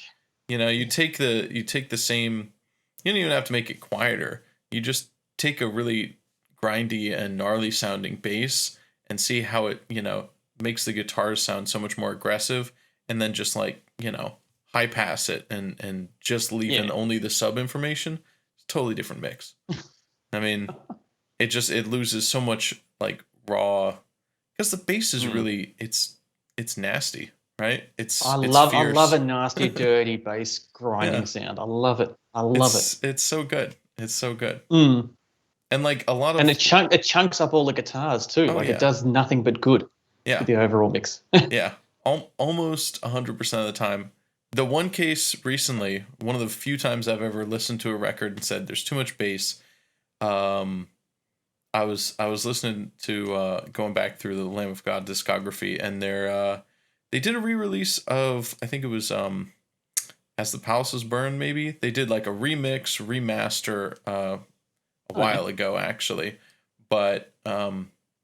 You know, you take the same, you don't even have to make it quieter. You just take a really grindy and gnarly sounding bass and see how it, you know, makes the guitars sound so much more aggressive, and then just, like, you know, high pass it and just leave in only the sub information. It's a totally different mix. I mean, it loses so much, like, raw, because the bass is really, it's nasty, right? I love fierce. a nasty, dirty bass grinding sound. I love it. I love it. It's so good. It's so good. Mm. And, like, a lot of, And it chunks up all the guitars too. It does nothing but good. Yeah. For the overall mix. Yeah. Almost 100% of the time. The one case recently, one of the few times I've ever listened to a record and said there's too much bass. I was listening to going back through the Lamb of God discography, and they did a re-release of, I think it was As the Palaces Burn, maybe. They did like a remix, remaster a while ago, actually. But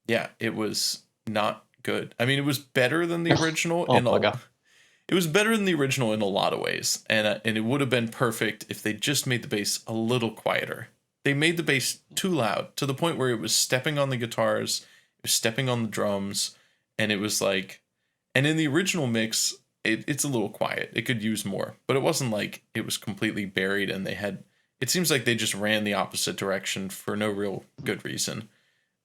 yeah, it was not good. I mean, it was better than the original. It was better than the original in a lot of ways, and it would have been perfect if they just made the bass a little quieter. They made the bass too loud to the point where it was stepping on the guitars, it was stepping on the drums, and it was like, and in the original mix, it's a little quiet. It could use more, but it wasn't like it was completely buried and they had, it seems like they just ran the opposite direction for no real good reason.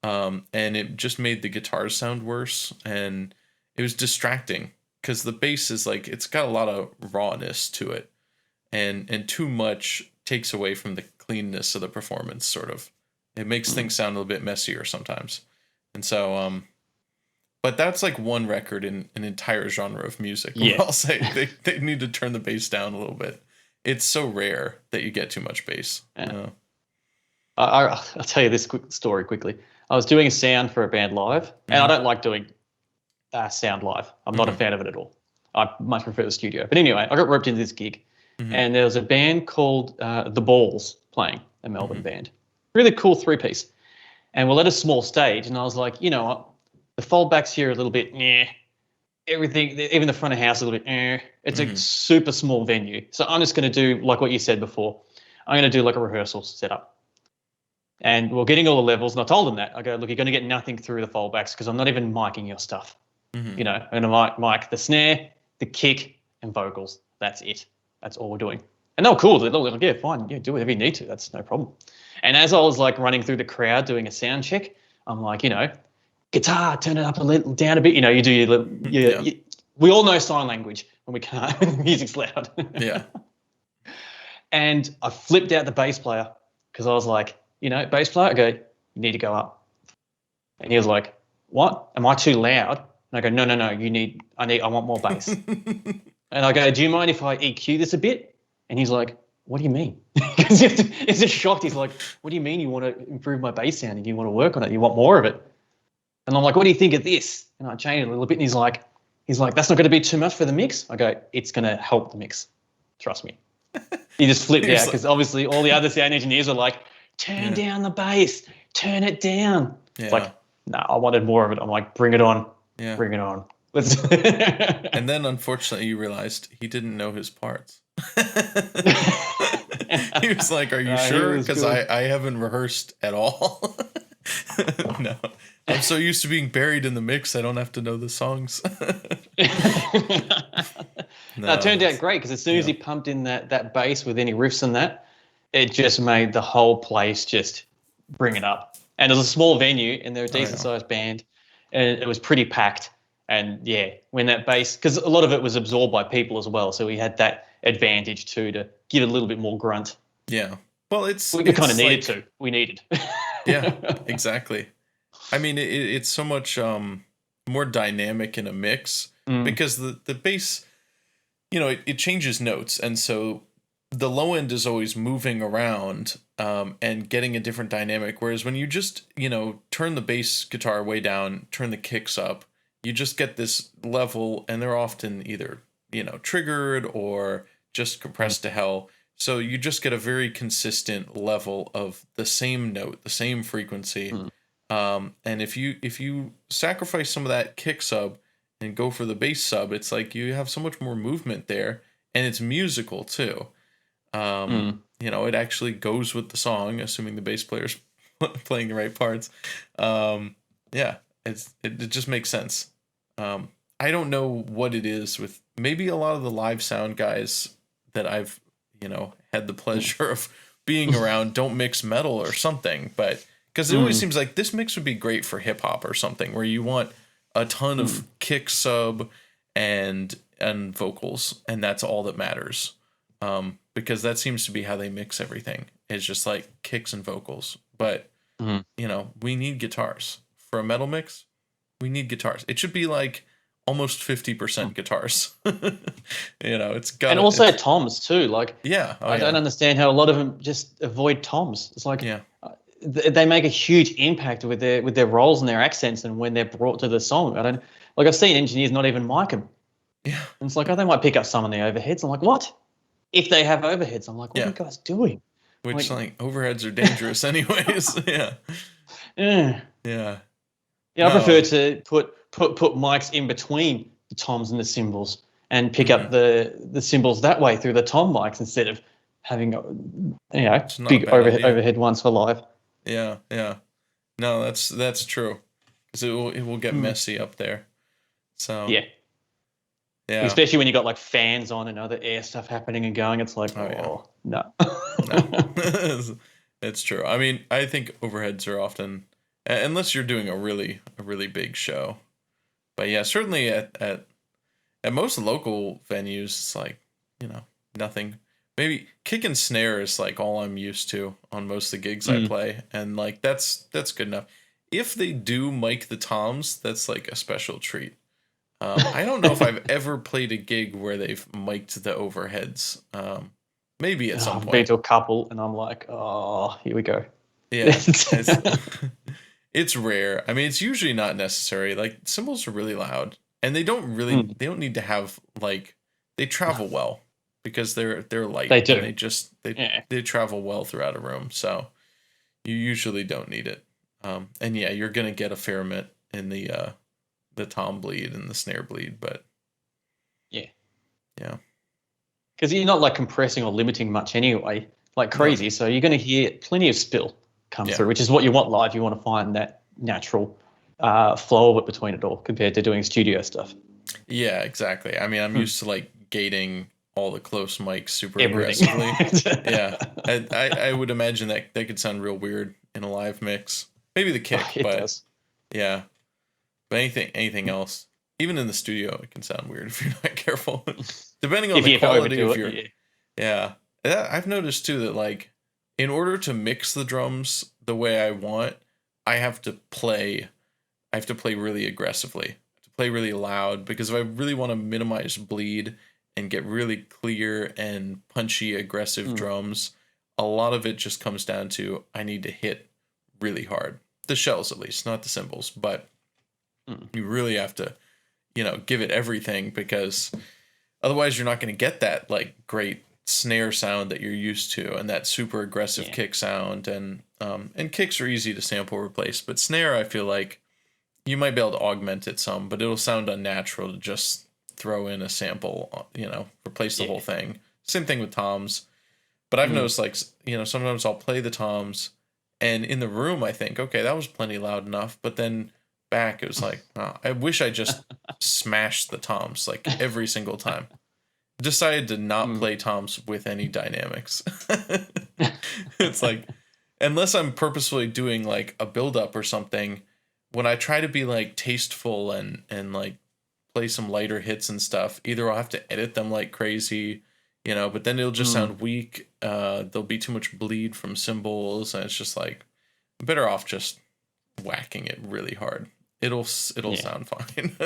And it just made the guitars sound worse, and it was distracting because the bass is like, it's got a lot of rawness to it, and too much takes away from the cleanness of the performance, sort of. It makes things sound a little bit messier sometimes. And so, but that's like one record in an entire genre of music. Yeah. I'll say they need to turn the bass down a little bit. It's so rare that you get too much bass. Yeah. I'll tell you this quick story quickly. I was doing a sound for a band live, and I don't like doing sound live. I'm not a fan of it at all. I much prefer the studio. But anyway, I got roped into this gig, and there was a band called The Balls playing, a Melbourne band. Really cool 3-piece. And we're at a small stage, and I was like, you know what? The foldbacks here are a little bit, everything, even the front of house a little bit, It's a super small venue. So I'm just going to do, like what you said before, I'm going to do like a rehearsal setup. And we're getting all the levels, and I told them that. I go, look, you're going to get nothing through the foldbacks because I'm not even micing your stuff. You know, I'm going to mic the snare, the kick, and vocals. That's it. That's all we're doing. And they were cool. They're like, yeah, fine. Yeah, do whatever you need to. That's no problem. And as I was like running through the crowd doing a sound check, I'm like, you know, guitar, turn it up a little, down a bit. You know, you do your little, we all know sign language when we can't, when the music's loud. Yeah. And I flipped out the bass player because I was like, you know, bass player, I go, you need to go up. And he was like, what? Am I too loud? And I go, no, I want more bass. And I go, do you mind if I EQ this a bit? And he's like, what do you mean? Because he's just shocked. He's like, what do you mean you want to improve my bass sound and you want to work on it? You want more of it? And I'm like, what do you think of this? And I changed it a little bit, and he's like, that's not going to be too much for the mix? I go, it's going to help the mix. Trust me. He just flipped out because obviously all the other sound engineers are like, turn down the bass, turn it down. Yeah. It's like, no, I wanted more of it. I'm like, bring it on. Yeah. Bring it on. Let's And then unfortunately you realized he didn't know his parts. He was like, are you sure? Because I haven't rehearsed at all. No. I'm so used to being buried in the mix, I don't have to know the songs. No, it turned out great because as soon as he pumped in that bass with any riffs and that, it just made the whole place just bring it up. And it was a small venue, and they're a decent yeah. sized band, and it was pretty packed. And yeah, when that bass, because a lot of it was absorbed by people as well, so we had that advantage too to give it a little bit more grunt. Yeah. Well, We kind of it's needed like to. We needed. yeah, exactly. I mean, it's so much more dynamic in a mix because the bass, it changes notes, and so the low end is always moving around and getting a different dynamic. Whereas when you just turn the bass guitar way down, turn the kicks up, you just get this level, and they're often either triggered or just compressed to hell. So you just get a very consistent level of the same note, the same frequency. And if you sacrifice some of that kick sub and go for the bass sub, it's like you have so much more movement there, and it's musical too. It actually goes with the song, assuming the bass player's playing the right parts. Yeah, it just makes sense. I don't know what it is with maybe a lot of the live sound guys that I've had the pleasure of being around don't mix metal or something, but because it always seems like this mix would be great for hip hop or something where you want a ton of kick sub and vocals, and that's all that matters. Because that seems to be how they mix everything. It's just like kicks and vocals. But we need guitars for a metal mix. We need guitars. It should be like almost 50% guitars. It's got and also toms too. Like, yeah, I don't understand how a lot of them just avoid toms. It's like yeah, they make a huge impact with their roles and their accents, and when they're brought to the song. I've seen engineers not even mic them. yeah. And it's like, oh, they might pick up some on the overheads. I'm like, what? If they have overheads, I'm like, what are you guys doing? Which like overheads are dangerous anyways. Yeah. Yeah. Yeah. Yeah, I prefer to put mics in between the toms and the cymbals and pick up the cymbals that way through the tom mics instead of having big overhead ones for live. Yeah, yeah. No, that's true. Because it will get messy up there. So yeah. Especially when you got like fans on and other air stuff happening and going, it's like, no. No. It's true. I mean, I think overheads are often, unless you're doing a really big show. But yeah, certainly at most local venues, it's like, nothing. Maybe kick and snare is like all I'm used to on most of the gigs I play, and like that's good enough. If they do mic the toms, that's like a special treat. I don't know if I've ever played a gig where they've mic'd the overheads. Maybe at some point. I've been to a couple, and I'm like, oh, here we go. Yeah, it's rare. I mean, it's usually not necessary. Like cymbals are really loud, and they don't need to have like they travel well because they're light. They do. And they travel well throughout a room, so you usually don't need it. And yeah, you're gonna get a fair bit in the tom bleed and the snare bleed, but yeah, because you're not like compressing or limiting much anyway, like crazy. So you're going to hear plenty of spill come through, which is what you want live. You want to find that natural flow of it between it all compared to doing studio stuff. Yeah, exactly. I mean, I'm used to like gating all the close mics super aggressively. Yeah, I would imagine that could sound real weird in a live mix. Maybe the kick, but does. Yeah. But anything else, even in the studio, it can sound weird if you're not careful. Depending on the quality of your. Yeah. I've noticed too that like, in order to mix the drums the way I want, I have to play really aggressively. I have to play really loud, because if I really want to minimize bleed and get really clear and punchy, aggressive drums, a lot of it just comes down to I need to hit really hard. The shells, at least, not the cymbals, but you really have to, give it everything, because otherwise you're not going to get that like great snare sound that you're used to, and that super aggressive kick sound. And kicks are easy to sample replace, but snare, I feel like you might be able to augment it some, but it'll sound unnatural to just throw in a sample, replace the whole thing. Same thing with toms. But I've noticed like, sometimes I'll play the toms, and in the room I think, okay, that was plenty loud enough, but then back it was like, oh, I wish I just smashed the toms like every single time. Decided to not play toms with any dynamics. It's like, unless I'm purposefully doing like a build up or something, when I try to be like tasteful and like play some lighter hits and stuff, either I'll have to edit them like crazy, but then it'll just sound weak. There'll be too much bleed from cymbals, and it's just like I'm better off just whacking it really hard. It'll sound fine.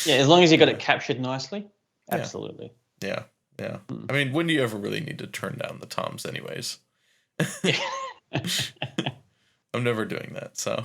Yeah, as long as you got it captured nicely. Absolutely. Yeah. I mean, when do you ever really need to turn down the toms anyways? I'm never doing that, so.